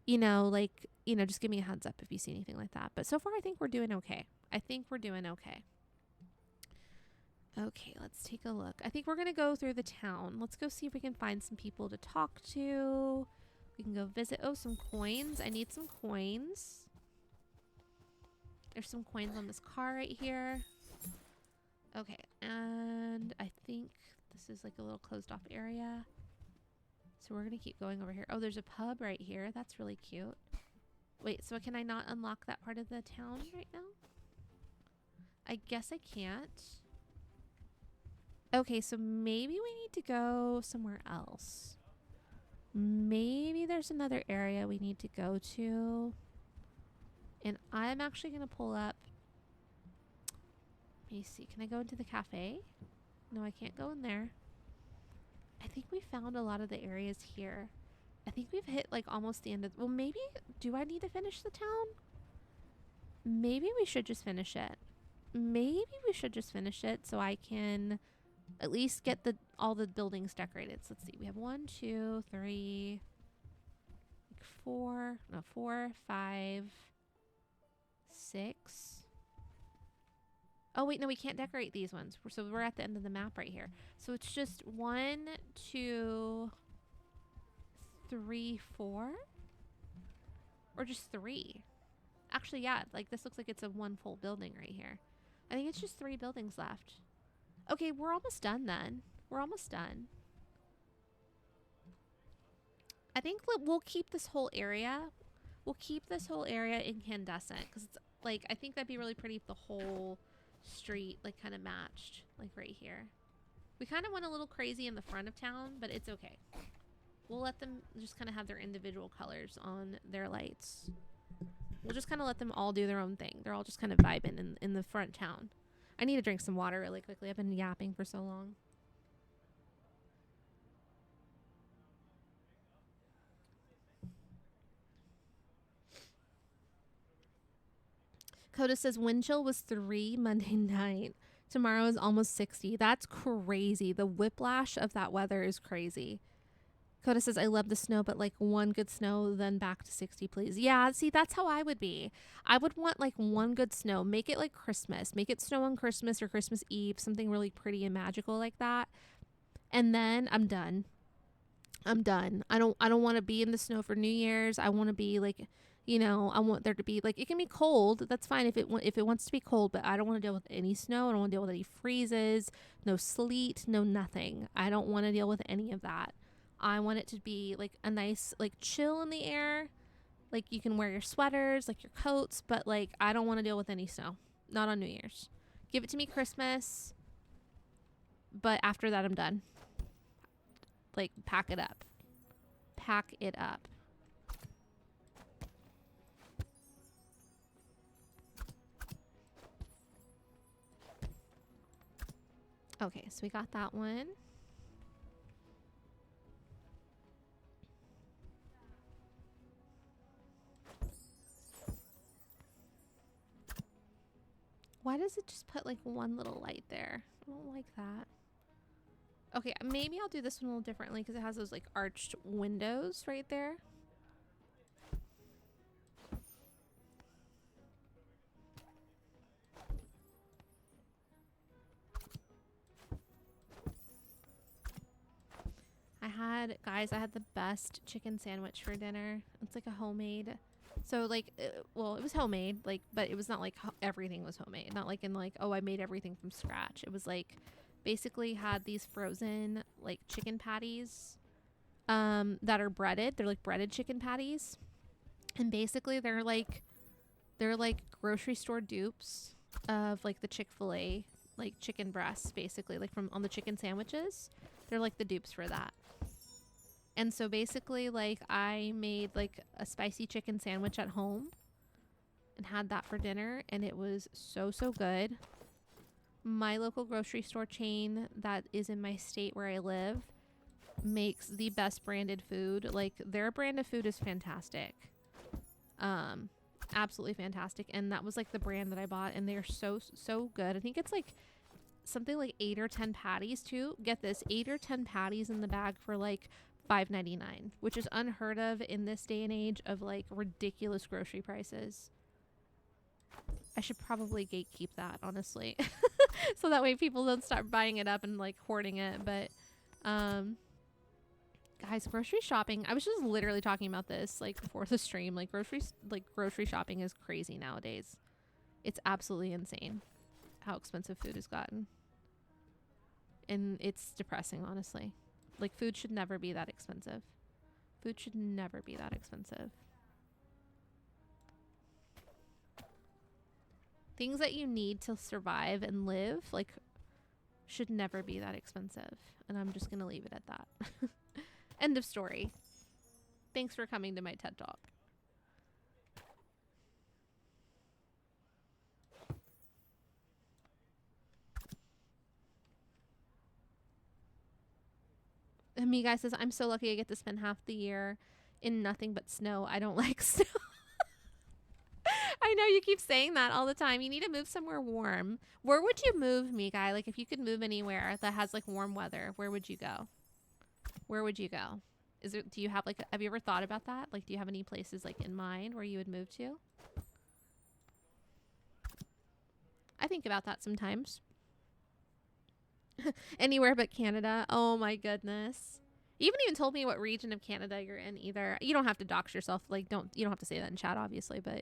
you know, like, you know, just give me a heads up if you see anything like that. But so far, I think we're doing okay. I think we're doing okay. Okay, let's take a look. I think we're going to go through the town. Let's go see if we can find some people to talk to. We can go visit. Oh, some coins. I need some coins. There's some coins on this car right here. Okay, and I think this is like a little closed off area. So we're going to keep going over here. Oh, there's a pub right here. That's really cute. Wait, so can I not unlock that part of the town right now? I guess I can't. Okay, so maybe we need to go somewhere else. Maybe there's another area we need to go to. And I'm actually going to pull up. Let me see. Can I go into the cafe? No, I can't go in there. I think we found a lot of the areas here. I think we've hit like almost the end of... Well, maybe... Do I need to finish the town? Maybe we should just finish it. Maybe we should just finish it so I can... at least get all the buildings decorated. So let's see. We have 1, 2, 3, 4, 5, 6. Oh, wait, no, we can't decorate these ones. So we're at the end of the map right here. So it's just 1, 2, 3, 4? Or just 3? Actually, yeah, like this looks like it's a one full building right here. I think it's just 3 buildings left. Okay, we're almost done then. We're almost done. I think we'll keep this whole area. We'll keep this whole area incandescent because it's like I think that'd be really pretty if the whole street like kind of matched like right here. We kind of went a little crazy in the front of town, but it's okay. We'll let them just kind of have their individual colors on their lights. We'll just kind of let them all do their own thing. They're all just kind of vibing in the front town. I need to drink some water really quickly. I've been yapping for so long. Coda says wind chill was 3 Monday night. Tomorrow is almost 60. That's crazy. The whiplash of that weather is crazy. Coda says, I love the snow, but like one good snow, then back to 60, please. Yeah, see, that's how I would be. I would want like one good snow. Make it like Christmas. Make it snow on Christmas or Christmas Eve, something really pretty and magical like that. And then I'm done. I'm done. I don't want to be in the snow for New Year's. I want to be like, you know, I want there to be like, it can be cold. That's fine if it wants to be cold, but I don't want to deal with any snow. I don't want to deal with any freezes, no sleet, no nothing. I don't want to deal with any of that. I want it to be like a nice, like chill in the air. Like you can wear your sweaters, like your coats, but like I don't want to deal with any snow. Not on New Year's. Give it to me Christmas. But after that, I'm done. Like pack it up. Pack it up. Okay, so we got that one. Why does it just put like one little light there? I don't like that. Okay, maybe I'll do this one a little differently because it has those like arched windows right there. I had the best chicken sandwich for dinner. It's like a homemade. So like, well, it was homemade, like, but it was not like everything was homemade. Not like in like, oh, I made everything from scratch. It was like, basically had these frozen like chicken patties, that are breaded. They're like breaded chicken patties, and basically they're like grocery store dupes of like the Chick-fil-A like chicken breasts, basically like from on the chicken sandwiches. They're like the dupes for that. And so basically, like, I made, like, a spicy chicken sandwich at home and had that for dinner, and it was so, so good. My local grocery store chain that is in my state where I live makes the best branded food. Like, their brand of food is fantastic. Absolutely fantastic. And that was, like, the brand that I bought, and they're so, so good. I think it's, like, something like 8 or 10 patties, too. Get this, 8 or 10 patties in the bag for, like, $5.99, which is unheard of in this day and age of like ridiculous grocery prices. I should probably gatekeep that, honestly. So that way people don't start buying it up and like hoarding it. But guys, grocery shopping, I was just literally talking about this like before the stream. Like grocery shopping is crazy nowadays. It's absolutely insane how expensive food has gotten. And it's depressing, honestly. Like, food should never be that expensive. Food should never be that expensive. Things that you need to survive and live, like, should never be that expensive. And I'm just going to leave it at that. End of story. Thanks for coming to my TED Talk. And me guy says, I'm so lucky I get to spend half the year in nothing but snow. I don't like snow. I know you keep saying that all the time. You need to move somewhere warm. Where would you move, me guy? Like if you could move anywhere that has like warm weather, where would you go? Where would you go? Do you have like, have you ever thought about that? Like, do you have any places like in mind where you would move to? I think about that sometimes. Anywhere but Canada. Oh my goodness. You haven't even told me what region of Canada you're in either. You don't have to dox yourself. Like, you don't have to say that in chat, obviously, but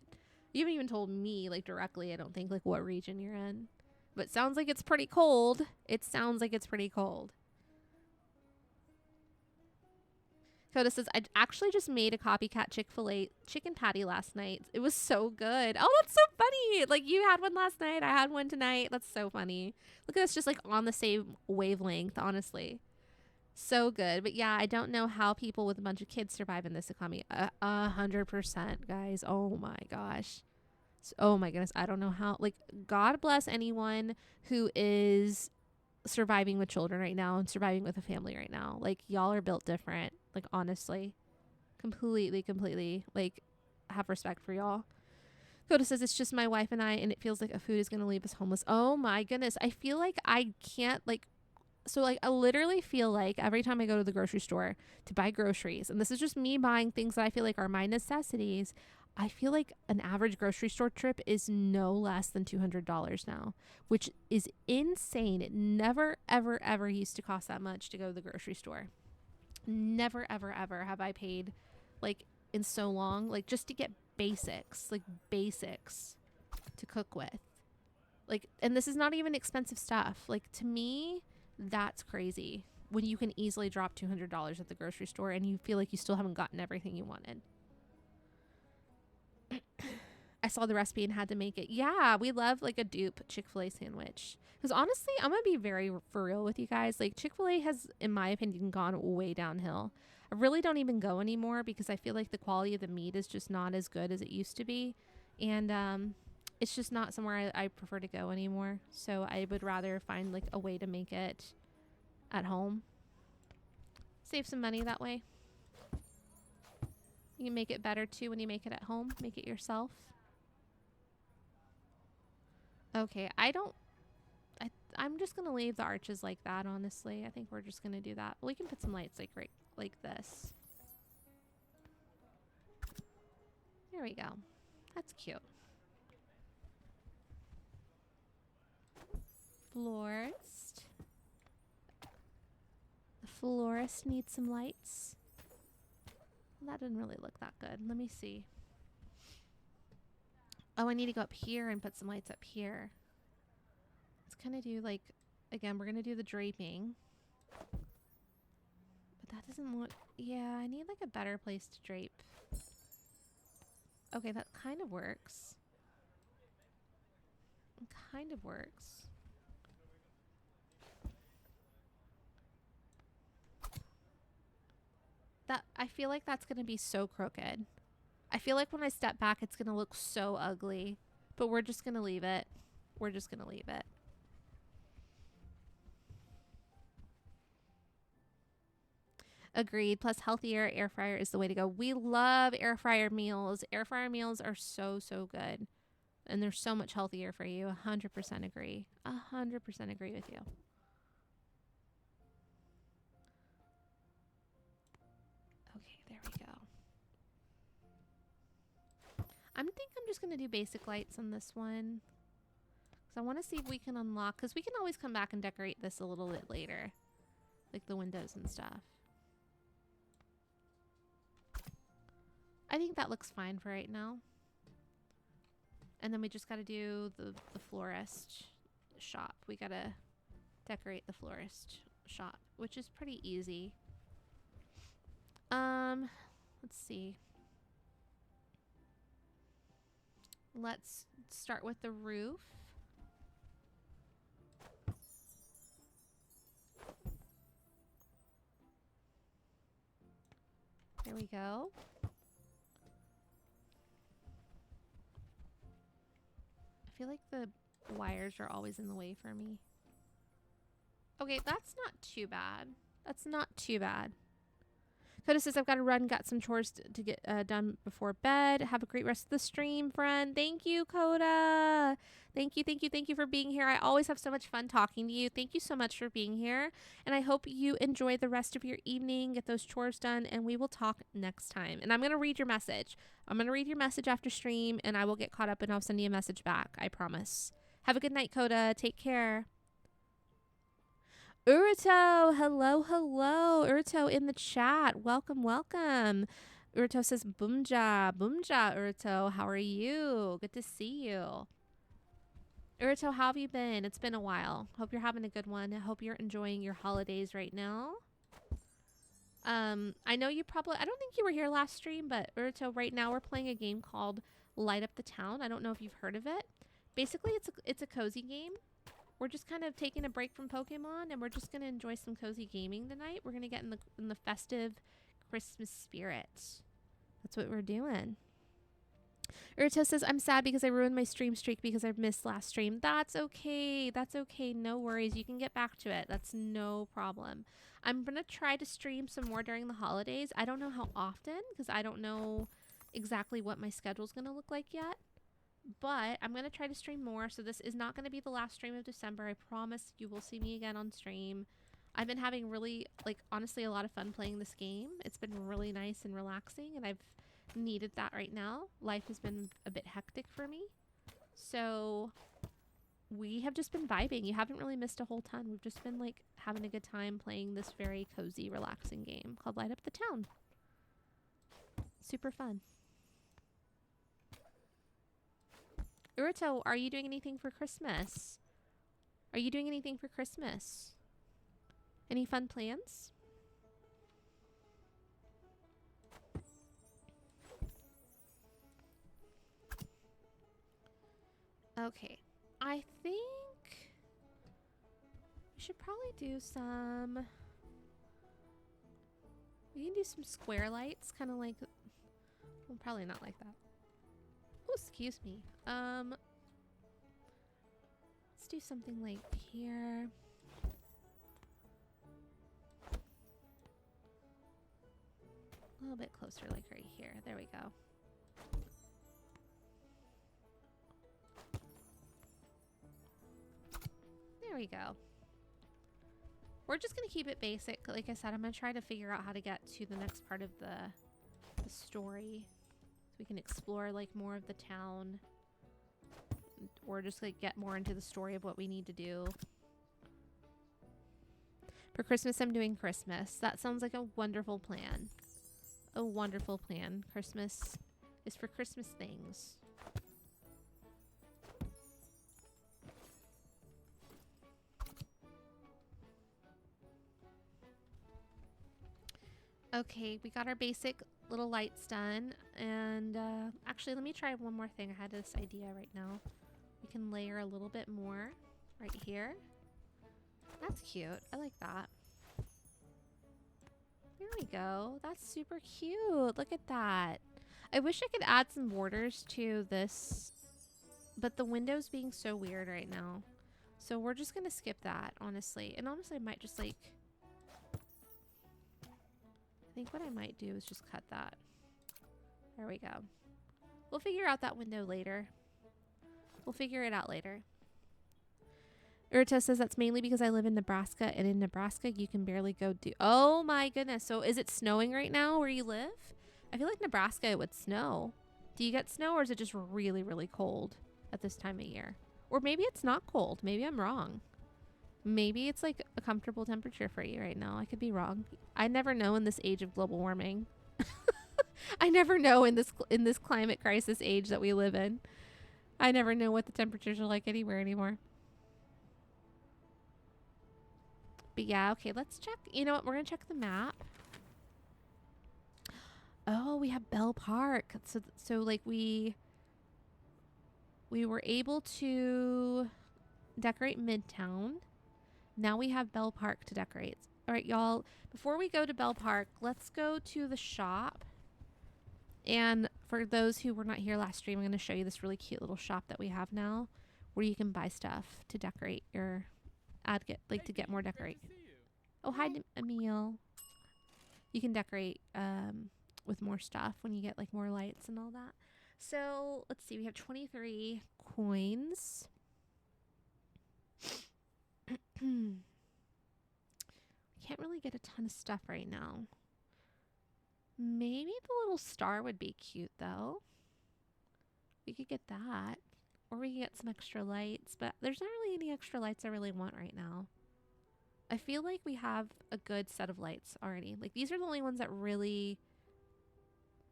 you haven't even told me like directly, I don't think, like what region you're in. But it sounds like it's pretty cold. It sounds like it's pretty cold. Coda says, I actually just made a copycat Chick-fil-A chicken patty last night. It was so good. Oh, that's so funny. Like, you had one last night. I had one tonight. That's so funny. Look at us just, like, on the same wavelength, honestly. So good. But, yeah, I don't know how people with a bunch of kids survive in this economy. 100%, guys. Oh, my gosh. Oh, my goodness. I don't know how. Like, God bless anyone who is surviving with children right now and surviving with a family right now. Like, y'all are built different. Like, honestly, completely, like, have respect for y'all. Coda says, it's just my wife and I, and it feels like a food is going to leave us homeless. Oh my goodness. I feel like I can't, like, so, like, I literally feel like every time I go to the grocery store to buy groceries, and this is just me buying things that I feel like are my necessities, I feel like an average grocery store trip is no less than $200 now, which is insane. It never, ever, ever used to cost that much to go to the grocery store. Never, ever, ever have I paid, like, in so long, like, just to get basics, like, basics to cook with. Like, and this is not even expensive stuff. Like, to me, that's crazy when you can easily drop $200 at the grocery store and you feel like you still haven't gotten everything you wanted. I saw the recipe and had to make it. Yeah, we love, like, a dupe Chick-fil-A sandwich. Because honestly, I'm going to be very for real with you guys. Like, Chick-fil-A has, in my opinion, gone way downhill. I really don't even go anymore because I feel like the quality of the meat is just not as good as it used to be. And it's just not somewhere I prefer to go anymore. So I would rather find, like, a way to make it at home. Save some money that way. You can make it better, too, when you make it at home. Make it yourself. Okay, I'm just going to leave the arches like that, honestly. I think we're just going to do that. We can put some lights like this. There we go. That's cute. Florist. The florist needs some lights. That didn't really look that good. Let me see. Oh, I need to go up here and put some lights up here. Let's kind of do, like, again, we're going to do the draping. But that doesn't look, yeah, I need, like, a better place to drape. Okay, that kind of works. It kind of works. That, I feel like that's going to be so crooked. I feel like when I step back, it's going to look so ugly. But we're just going to leave it. We're just going to leave it. Agreed. Plus, healthier air fryer is the way to go. We love air fryer meals. Air fryer meals are so, so good. And they're so much healthier for you. 100% agree. 100% agree with you. Okay, there we go. I think I'm just going to do basic lights on this one. Because I want to see if we can unlock. Because we can always come back and decorate this a little bit later. Like the windows and stuff. I think that looks fine for right now. And then we just got to do the florist shop. We got to decorate the florist shop, which is pretty easy. Let's see. Let's start with the roof. There we go. I feel like the wires are always in the way for me. Okay, that's not too bad. That's not too bad. Coda says, I've got to run, got some chores to get done before bed. Have a great rest of the stream, friend. Thank you, Coda. Thank you for being here. I always have so much fun talking to you. Thank you so much for being here. And I hope you enjoy the rest of your evening, get those chores done, and we will talk next time. And I'm going to read your message. I'm going to read your message after stream, and I will get caught up, and I'll send you a message back. I promise. Have a good night, Coda. Take care. Urito, hello. Urito in the chat. Welcome. Urito says, Boomja, Urito. How are you? Good to see you. Urito, how have you been? It's been a while. Hope you're having a good one. I hope you're enjoying your holidays right now. I know you probably, I don't think you were here last stream, but Urto, right now we're playing a game called Light Up the Town. I don't know if you've heard of it. Basically, it's a cozy game. We're just kind of taking a break from Pokemon, and we're just gonna enjoy some cozy gaming tonight. We're gonna get in the festive Christmas spirit. That's what we're doing. Urto says, I'm sad because I ruined my stream streak because I missed last stream. That's okay. That's okay. No worries. You can get back to it. That's no problem. I'm going to try to stream some more during the holidays. I don't know how often because I don't know exactly what my schedule's going to look like yet. But I'm going to try to stream more. So this is not going to be the last stream of December. I promise you will see me again on stream. I've been having really, like, honestly, a lot of fun playing this game. It's been really nice and relaxing, and I've needed that right now. Life has been a bit hectic for me. So we have just been vibing. You haven't really missed a whole ton. We've just been, like, having a good time playing this very cozy, relaxing game called Light Up the Town. Super fun. Urito, are you doing anything for Christmas? Are you doing anything for Christmas? Any fun plans? Okay. I think we should probably do some... We can do some square lights, kind of like... Well, probably not like that. Oh, excuse me. Let's do something like here. A little bit closer, like right here. There we go. There we go. We're just going to keep it basic. Like I said, I'm going to try to figure out how to get to the next part of the story. So we can explore like more of the town. Or just like get more into the story of what we need to do. For Christmas, I'm doing Christmas. That sounds like a wonderful plan. A wonderful plan. Christmas is for Christmas things. Okay, we got our basic little lights done. And actually, let me try one more thing. I had this idea right now. We can layer a little bit more right here. That's cute. I like that. There we go. That's super cute. Look at that. I wish I could add some borders to this, but the window's being so weird right now. So we're just going to skip that, honestly. And honestly, I might just like... I think what I might do is just cut that. There we go. We'll figure out that window later. We'll figure it out later. Urta says that's mainly because I live in Nebraska, and in Nebraska you can barely go do... Oh my goodness. So is it snowing right now where you live? I feel like Nebraska it would snow. Do you get snow, or is it just really, really cold at this time of year? Or maybe it's not cold. Maybe I'm wrong. Maybe it's like a comfortable temperature for you right now. I could be wrong. I never know in this age of global warming. I never know in this climate crisis age that we live in. I never know what the temperatures are like anywhere anymore. But yeah, okay, let's check. You know what? We're going to check the map. Oh, we have Bell Park. So like we were able to decorate Midtown. Now we have Bell Park to decorate. All right, y'all. Before we go to Bell Park, let's go to the shop. And for those who were not here last stream, I'm going to show you this really cute little shop that we have now, where you can buy stuff to decorate your to get more decorate. Oh, hi, Emil. You can decorate with more stuff when you get like more lights and all that. So let's see, we have 23 coins. We can't really get a ton of stuff right now. Maybe the little star would be cute though. We could get that. Or we could get some extra lights, but there's not really any extra lights I really want right now. I feel like we have a good set of lights already. Like these are the only ones that really,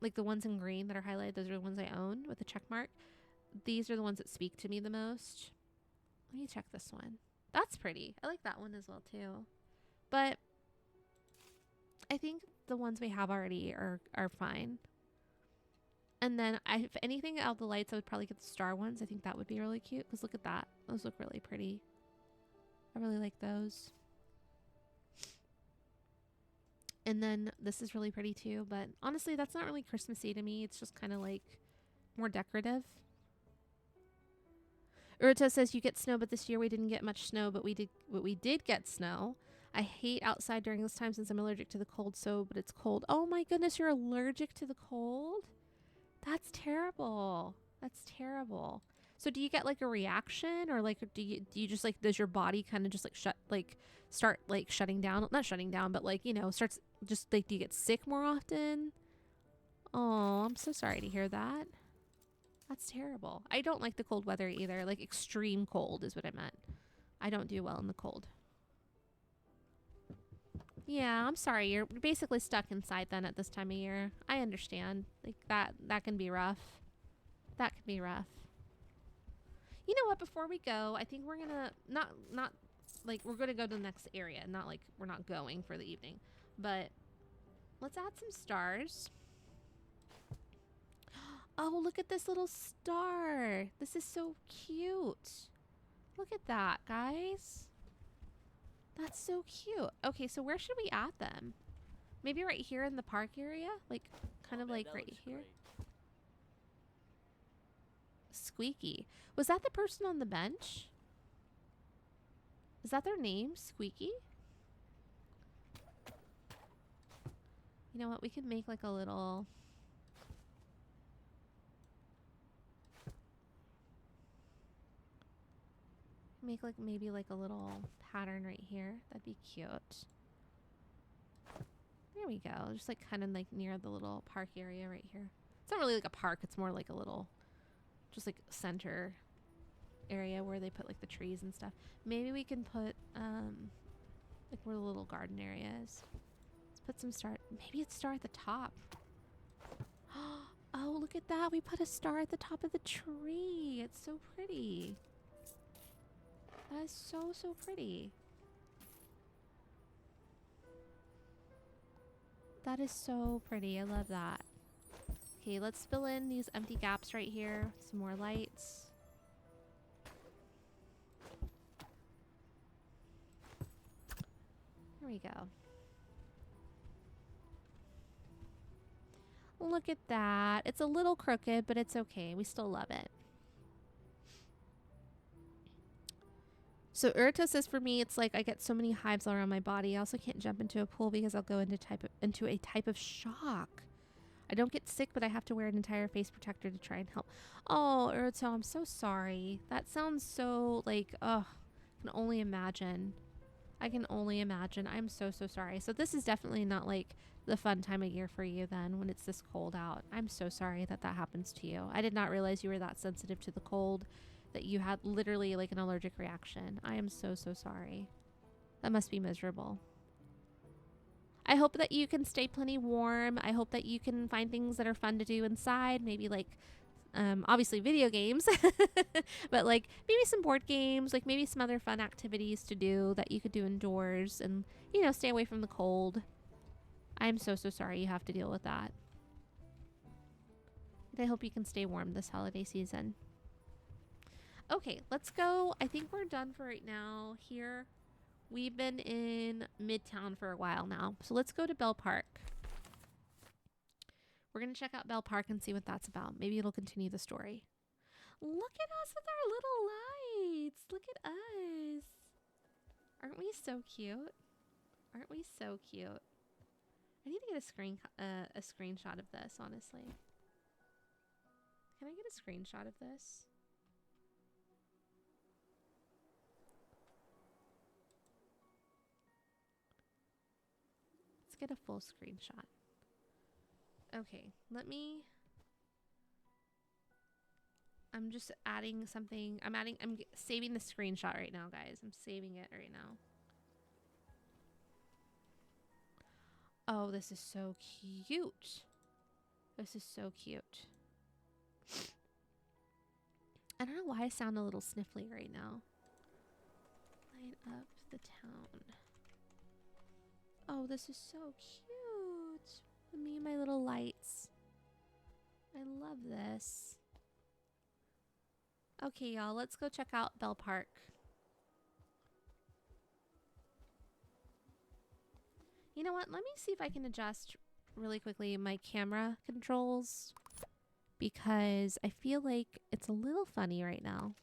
like the ones in green that are highlighted, those are the ones I own with the check mark. These are the ones that speak to me the most. Let me check this one. That's pretty. I like that one as well too. But I think the ones we have already are fine. And then if anything out of the lights, I would probably get the star ones. I think that would be really cute because look at that. Those look really pretty. I really like those. And then this is really pretty too, but honestly, that's not really Christmassy to me. It's just kind of like more decorative. Urta says you get snow, but this year we didn't get much snow, but we did get snow. I hate outside during this time since I'm allergic to the cold, but it's cold. Oh my goodness, you're allergic to the cold? That's terrible. That's terrible. So do you get like a reaction, or like do you just like, does your body kind of just like start like shutting down? Not shutting down, but like, you know, starts just like, do you get sick more often? Oh, I'm so sorry to hear that. That's terrible. I don't like the cold weather either. Like extreme cold is what I meant. I don't do well in the cold. Yeah, I'm sorry. You're basically stuck inside then at this time of year. I understand. Like that can be rough. That can be rough. You know what? Before we go, I think we're gonna not like we're gonna go to the next area. Not like we're not going for the evening, but let's add some stars. Oh, look at this little star. This is so cute. Look at that, guys. That's so cute. Okay, so where should we add them? Maybe right here in the park area? Like, kind of like right here? Great. Squeaky. Was that the person on the bench? Is that their name? Squeaky? You know what? We could make like a little... Make like maybe like a little pattern right here. That'd be cute. There we go. Just like kind of like near the little park area right here. It's not really like a park. It's more like a little, just like center area where they put like the trees and stuff. Maybe we can put like where the little garden area is. Let's put some star. Maybe it's star at the top. Oh, look at that. We put a star at the top of the tree. It's so pretty. That is so, so pretty. That is so pretty. I love that. Okay, let's fill in these empty gaps right here. Some more lights. There we go. Look at that. It's a little crooked, but it's okay. We still love it. So Urta says for me, it's like I get so many hives all around my body. I also can't jump into a pool because I'll go into a type of shock. I don't get sick, but I have to wear an entire face protector to try and help. Oh, Urta, I'm so sorry. That sounds so like, ugh, I can only imagine. I can only imagine. I'm so, so sorry. So this is definitely not like the fun time of year for you then when it's this cold out. I'm so sorry that that happens to you. I did not realize you were that sensitive to the cold, that you had literally like an allergic reaction. I am so, so sorry. That must be miserable. I hope that you can stay plenty warm. I hope that you can find things that are fun to do inside. Maybe like, obviously video games, but like maybe some board games, like maybe some other fun activities to do that you could do indoors and, you know, stay away from the cold. I'm so, so sorry you have to deal with that. But I hope you can stay warm this holiday season. Okay, let's go. I think we're done for right now here. We've been in Midtown for a while now. So let's go to Bell Park. We're going to check out Bell Park and see what that's about. Maybe it'll continue the story. Look at us with our little lights. Look at us. Aren't we so cute? Aren't we so cute? I need to get a screenshot of this, honestly. Can I get a screenshot of this? Let's get a full screenshot. Okay, I'm just adding something. I'm saving the screenshot right now, guys. I'm saving it right now. Oh, this is so cute. This is so cute. I don't know why I sound a little sniffly right now. Light up the town. Oh, this is so cute. lights. I love this. Okay, y'all, let's go check out Bell Park. You know what? Let me see if I can adjust really quickly my camera controls because I feel like it's a little funny right now.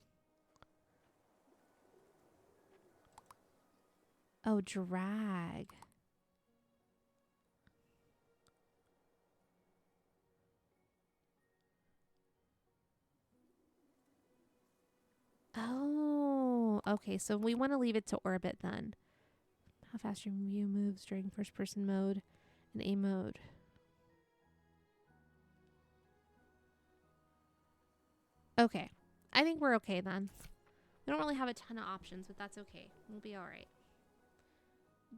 Oh, drag. Oh, okay. So we want to leave it to orbit then. How fast your view moves during first person mode and A mode. Okay. I think we're okay then. We don't really have a ton of options, but that's okay. We'll be all right.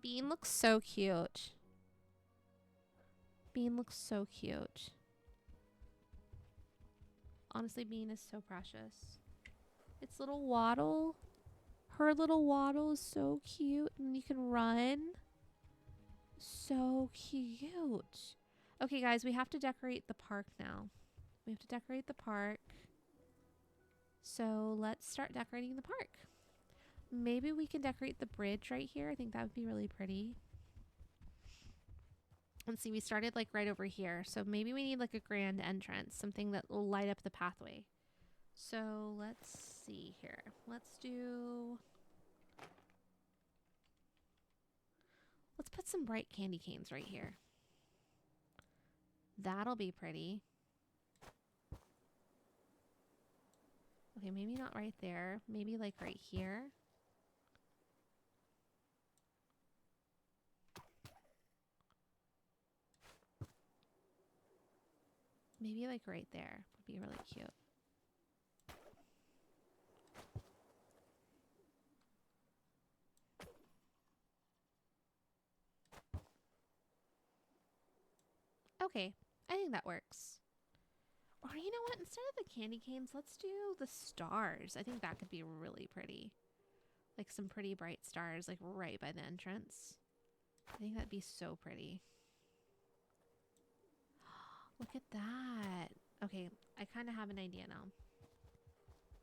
Bean looks so cute. Bean looks so cute. Honestly, Bean is so precious. Its little waddle. Her little waddle is so cute. And you can run. So cute. Okay, guys, we have to decorate the park now. We have to decorate the park. So let's start decorating the park. Maybe we can decorate the bridge right here. I think that would be really pretty. Let's see, we started like right over here. So maybe we need like a grand entrance, something that will light up the pathway. So let's see here. Let's put some bright candy canes right here. That'll be pretty. Okay, maybe not right there. Maybe like right here. Maybe like right there would be really cute. Okay, I think that works. Or you know what? Instead of the candy canes, let's do the stars. I think that could be really pretty. Like some pretty bright stars, like right by the entrance. I think that'd be so pretty. Look at that. Okay, I kind of have an idea now.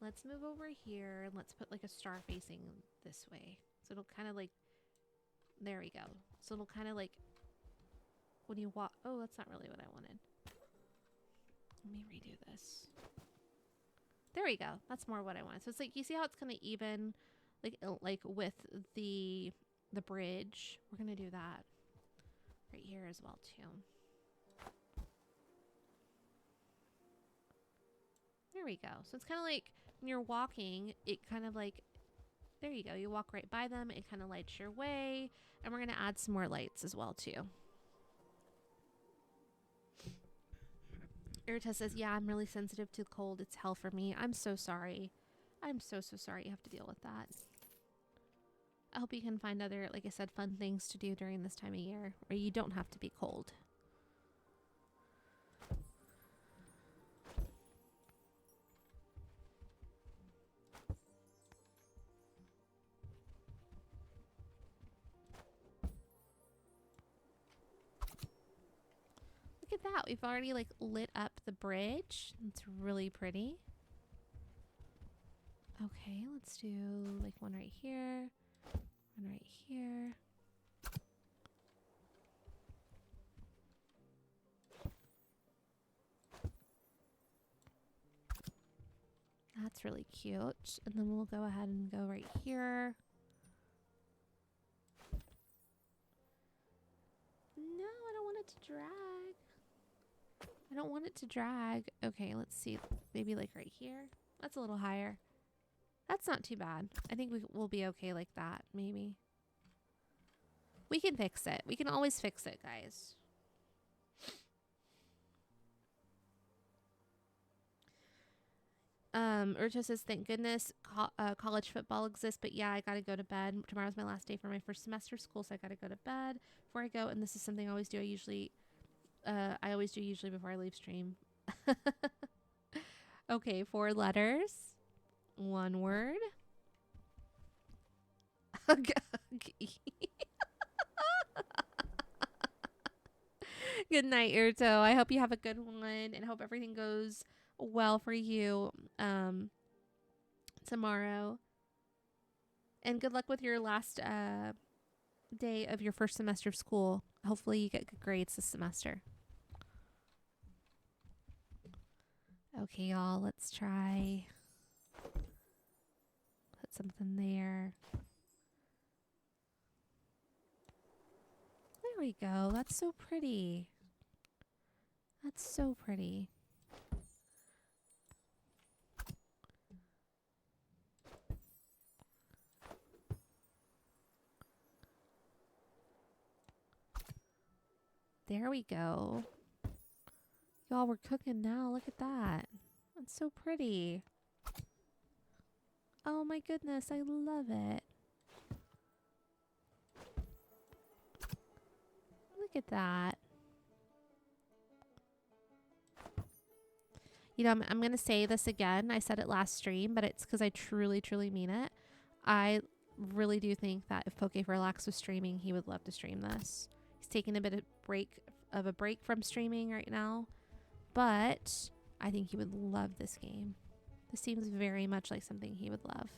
Let's move over here and let's put like a star facing this way. So it'll kind of like, there we go. So it'll kind of like, when you walk, oh, that's not really what I wanted. Let me redo this. There we go. That's more what I wanted. So it's like, you see how it's kind of even, like with the bridge. We're going to do that right here as well too. There we go. So it's kind of like when you're walking, it kind of like, there you go. You walk right by them. It kind of lights your way. And we're going to add some more lights as well too. Irita says, yeah, I'm really sensitive to cold. It's hell for me. I'm so sorry. I'm so sorry you have to deal with that. I hope you can find other, like I said, fun things to do during this time of year where you don't have to be cold. Look at that. We've already like lit up the bridge. It's really pretty. Okay, let's do like one right here. One right here. That's really cute. And then we'll go ahead and go right here. No, I don't want it to drag. I don't want it to drag. Okay, let's see. Maybe like right here. That's a little higher. That's not too bad. I think we'll be okay like that, maybe. We can fix it. We can always fix it, guys. Urcha says, thank goodness college football exists, but yeah, I gotta go to bed. Tomorrow's my last day for my first semester of school, so I gotta go to bed before I go. And this is something I always do. I always do usually before I leave stream. Okay, 4 letters. 1 word. Good night, Urto. I hope you have a good one and hope everything goes well for you tomorrow. And good luck with your last day of your first semester of school. Hopefully you get good grades this semester. Okay, y'all, let's try. Put something there. There we go. That's so pretty. That's so pretty. There we go. Y'all, we're cooking now. Look at that. That's so pretty. Oh my goodness, I love it. Look at that. You know, I'm going to say this again. I said it last stream, but it's because I truly, truly mean it. I really do think that if Poke for Relax was streaming, he would love to stream this. He's taking a bit of a break from streaming right now, but I think he would love this game. This seems very much like something he would love.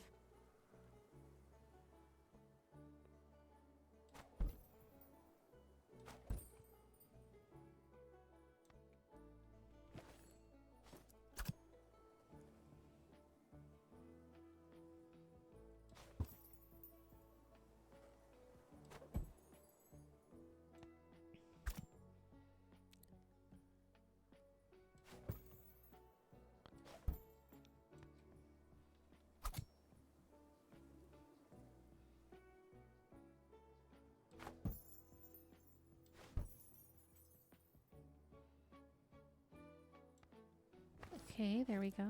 Okay, there we go.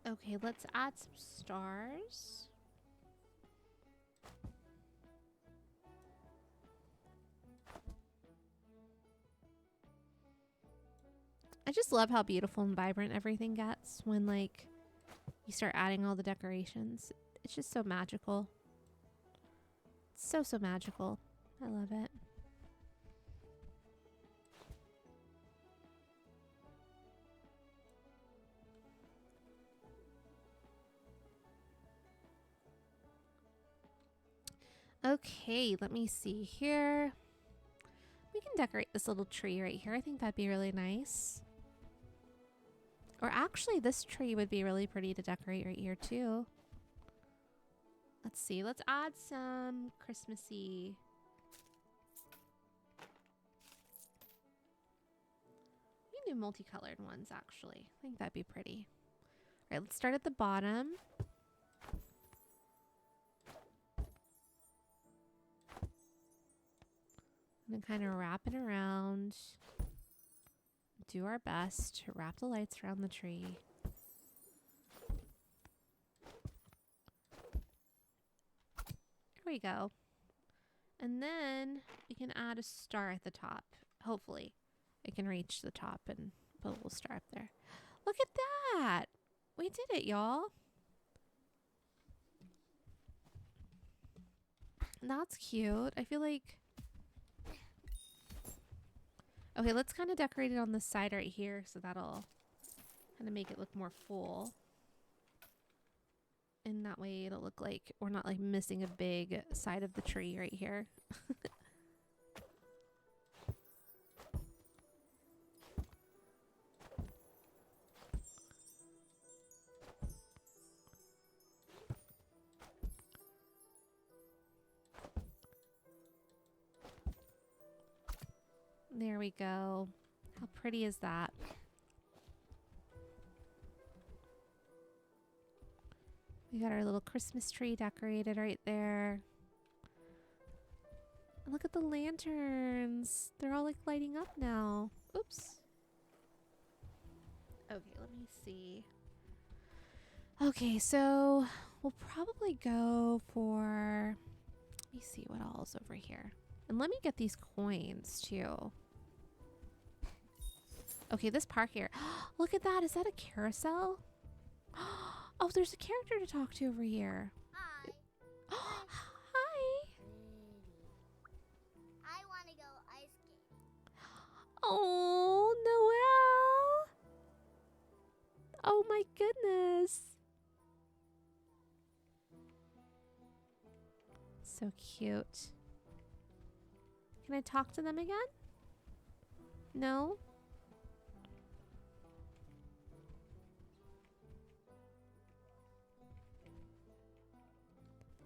Okay, let's add some stars. I just love how beautiful and vibrant everything gets when, like, you start adding all the decorations. It's just so magical. It's so, so magical. I love it. Okay, let me see here. We can decorate this little tree right here. I think that'd be really nice. Or actually, this tree would be really pretty to decorate right here too. Let's see. Let's add some Christmassy. We can do multicolored ones, actually. I think that'd be pretty. All right, let's start at the bottom. And then kind of wrap it around. Do our best to wrap the lights around the tree. Here we go. And then we can add a star at the top. Hopefully it can reach the top and put a little star up there. Look at that. We did it, y'all. That's cute. I feel like... Okay, let's kind of decorate it on the side right here, so that'll kind of make it look more full. And that way it'll look like we're not like missing a big side of the tree right here. There we go. How pretty is that? We got our little Christmas tree decorated right there. Look at the lanterns. They're all like lighting up now. Oops. Okay, let me see. Okay, so we'll probably go for... Let me see what all's over here. And let me get these coins, too. Okay, this park here. Look at that. Is that a carousel? Oh, there's a character to talk to over here. Hi. Hi. I want to go ice skating. Oh, Noelle. Oh, my goodness. So cute. Can I talk to them again? No?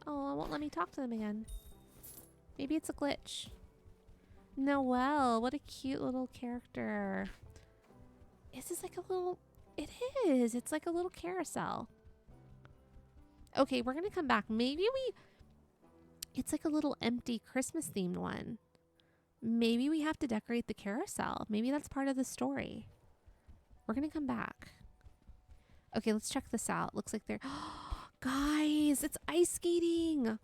Oh, it won't let me talk to them again. Maybe it's a glitch. Noelle, what a cute little character. Is this like a little... It is. It's like a little carousel. Okay, we're going to come back. Maybe we... It's like a little empty Christmas themed one. Maybe we have to decorate the carousel. Maybe that's part of the story. We're going to come back. Okay, let's check this out. Looks like they're... Guys, it's ice skating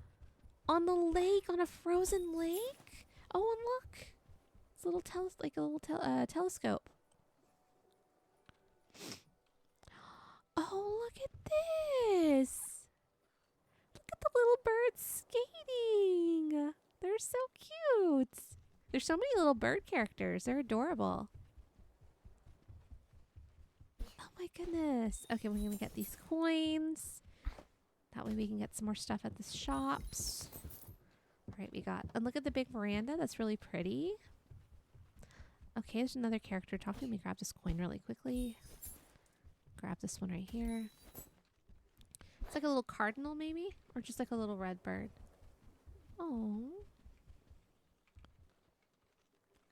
on the lake, on a frozen lake. Oh, and look. It's a little telescope. Oh, look at this. Look at the little birds skating. They're so cute. There's so many little bird characters. They're adorable. Oh my goodness. Okay, we're going to get these coins. That way we can get some more stuff at the shops. All right, we got... And look at the big veranda. That's really pretty. Okay, there's another character talking. Let me grab this coin really quickly. Grab this one right here. It's like a little cardinal maybe? Or just like a little red bird. Oh.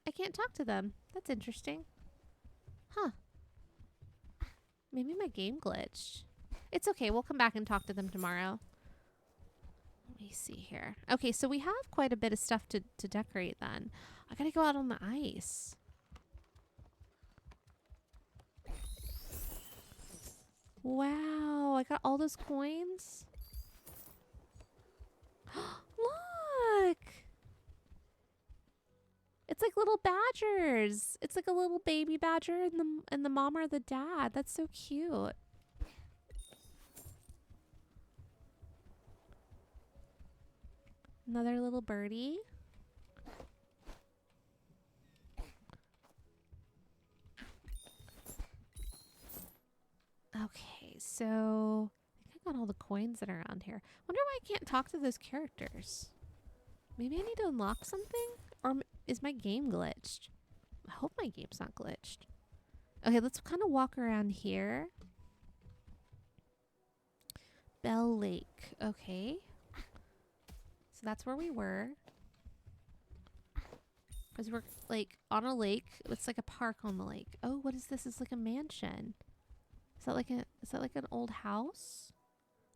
I can't talk to them. That's interesting. Huh. Maybe my game glitched. It's okay. We'll come back and talk to them tomorrow. Let me see here. Okay, so we have quite a bit of stuff to decorate then. I gotta go out on the ice. Wow, I got all those coins. Look! It's like little badgers. It's like a little baby badger and the mom or the dad. That's so cute. Another little birdie. Okay, so I think I got all the coins that are around here. Wonder why I can't talk to those characters. Maybe I need to unlock something? Or is my game glitched? I hope my game's not glitched. Okay, let's kind of walk around here. Bell Lake. Okay. So that's where we were. Because we're like on a lake. It's like a park on the lake. Oh, what is this? It's like a mansion. Is that like an old house?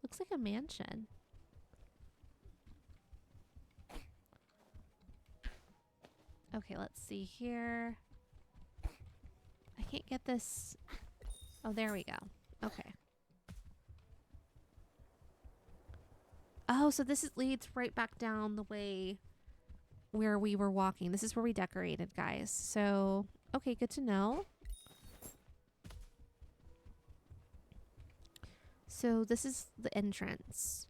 Looks like a mansion. Okay, let's see here. I can't get this. Oh, there we go. Okay. Oh, so this leads right back down the way where we were walking. This is where we decorated, guys. So, okay, good to know. So this is the entrance.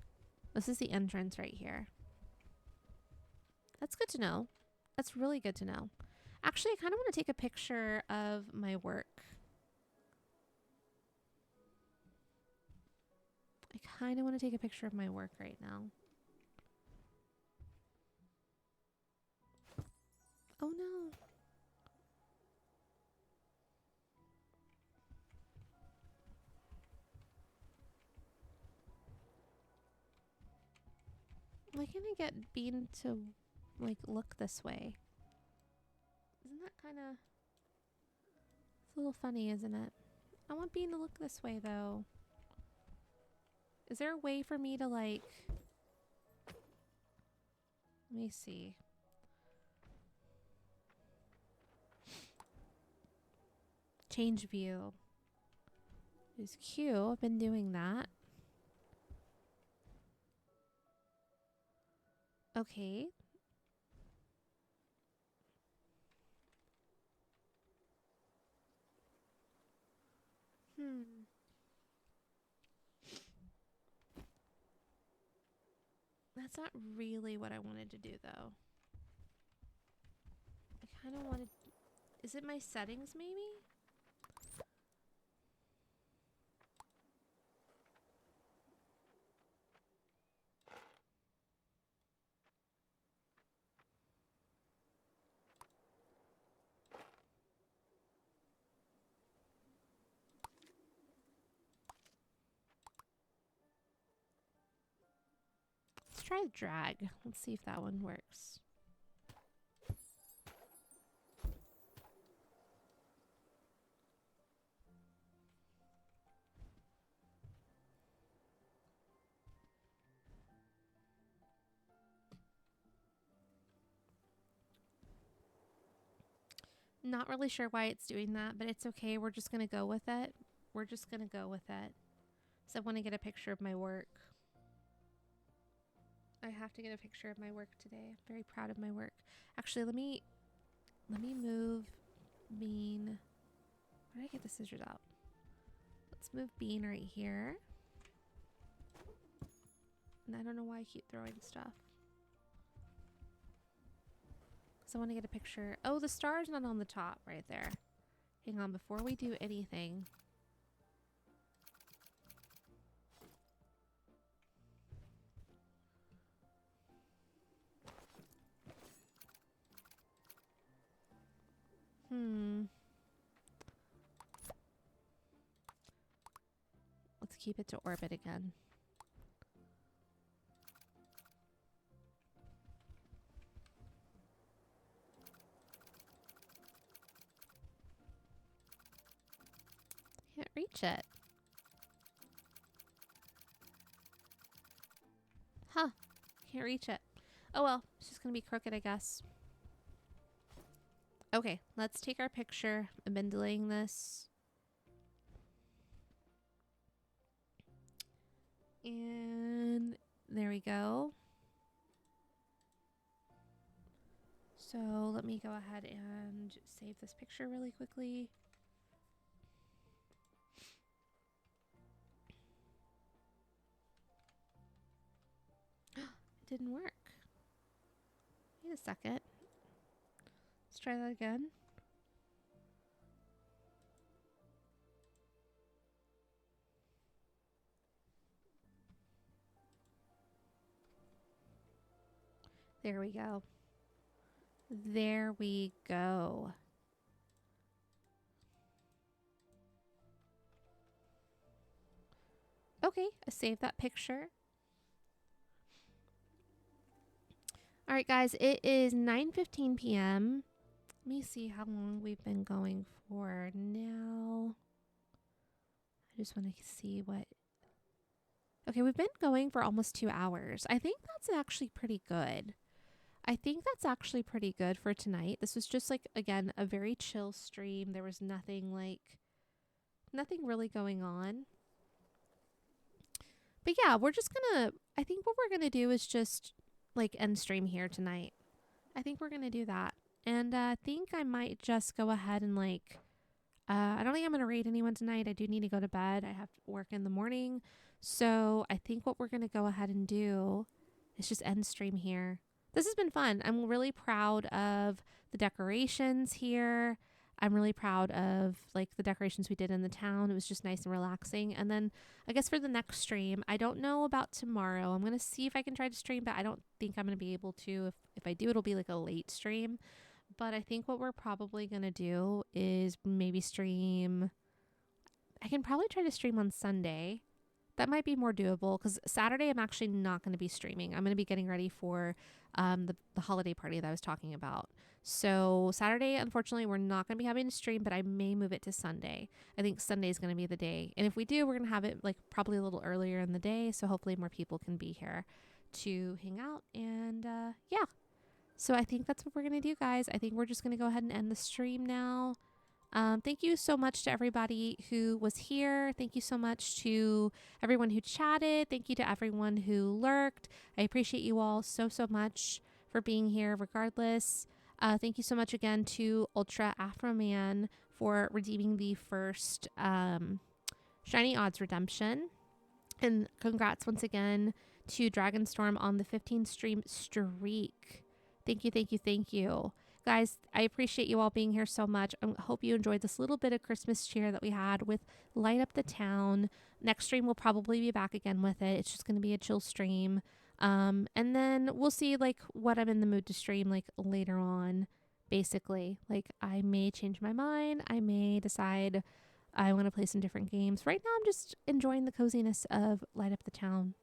This is the entrance right here. That's good to know. That's really good to know. Actually, I kind of want to take a picture of my work. I kind of want to take a picture of my work right now. Oh no. Why can't I get Bean to like look this way? Isn't that kind of... It's a little funny, isn't it? I want Bean to look this way though. Is there a way for me to like... Let me see. Change view is cute. I've been doing that. Okay. That's not really what I wanted to do, though. I kind of wanted... Is it my settings, maybe? Let's try the drag. Let's see if that one works. Not really sure why it's doing that, but it's okay. We're just going to go with it. We're just going to go with it. So I want to get a picture of my work. I have to get a picture of my work today. I'm very proud of my work. Actually, let me move Bean. Where did I get the scissors out? Let's move Bean right here. And I don't know why I keep throwing stuff. Because I want to get a picture. Oh, the star's not on the top right there. Hang on, before we do anything. Let's keep it to orbit again. Can't reach it. Huh. Can't reach it. Oh well, it's just gonna be crooked, I guess. Okay, let's take our picture. I've been delaying this. And there we go. So let me go ahead and save this picture really quickly. It didn't work. Wait a second. Let's try that again. There we go. There we go. Okay, I saved that picture. All right, guys, it is 9:15 p.m. Let me see how long we've been going for now. I just want to see what... Okay, we've been going for almost 2 hours. I think that's actually pretty good. I think that's actually pretty good for tonight. This was just like, again, a very chill stream. There was nothing really going on. But yeah, we're just gonna... I think what we're gonna do is just like end stream here tonight. I think we're gonna do that. And I think I might just go ahead and like, I don't think I'm gonna raid anyone tonight. I do need to go to bed. I have work in the morning. So I think what we're gonna go ahead and do is just end stream here. This has been fun. I'm really proud of the decorations here. I'm really proud of like the decorations we did in the town. It was just nice and relaxing. And then I guess for the next stream, I don't know about tomorrow. I'm going to see if I can try to stream, but I don't think I'm going to be able to. If I do, it'll be like a late stream. But I think what we're probably going to do is maybe stream. I can probably try to stream on Sunday. That might be more doable because Saturday I'm actually not going to be streaming. I'm going to be getting ready for the holiday party that I was talking about. So Saturday, unfortunately, we're not going to be having a stream, but I may move it to Sunday. I think Sunday is going to be the day. And if we do, we're going to have it like probably a little earlier in the day. So hopefully more people can be here to hang out. And yeah, so I think that's what we're going to do, guys. I think we're just going to go ahead and end the stream now. Thank you so much to everybody who was here. Thank you so much to everyone who chatted. Thank you to everyone who lurked. I appreciate you all so, so much for being here regardless. Thank you so much again to Ultra Afro Man for redeeming the first Shiny Odds redemption. And congrats once again to Dragonstorm on the 15 stream streak. Thank you, thank you, thank you. Guys, I appreciate you all being here so much. I hope you enjoyed this little bit of Christmas cheer that we had with Light Up the Town. Next stream we'll probably be back again with it. It's just going to be a chill stream. And then we'll see like what I'm in the mood to stream like later on, basically. Like I may change my mind. I may decide I want to play some different games. Right now I'm just enjoying the coziness of Light Up the Town.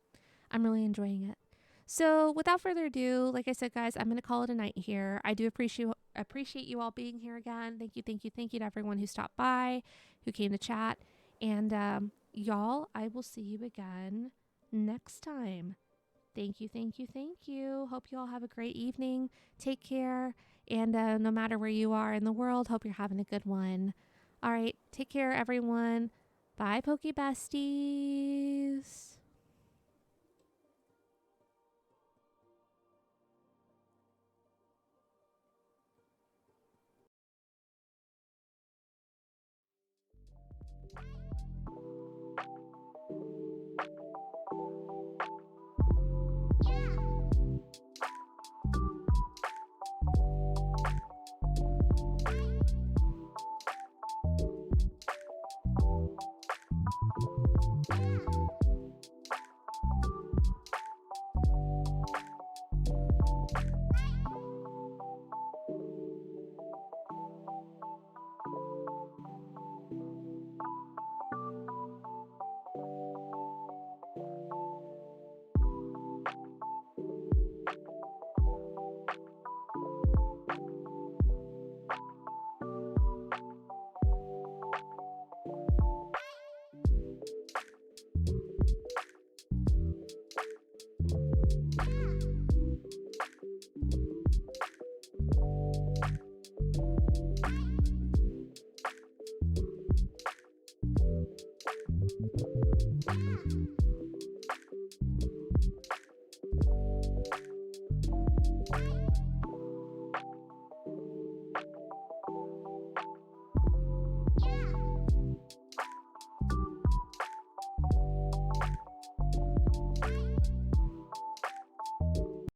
I'm really enjoying it. So without further ado, like I said, guys, I'm going to call it a night here. I do appreciate you all being here again. Thank you, thank you, thank you to everyone who stopped by, who came to chat. And y'all, I will see you again next time. Thank you, thank you, thank you. Hope you all have a great evening. Take care. And no matter where you are in the world, hope you're having a good one. All right, take care, everyone. Bye, pokébesties.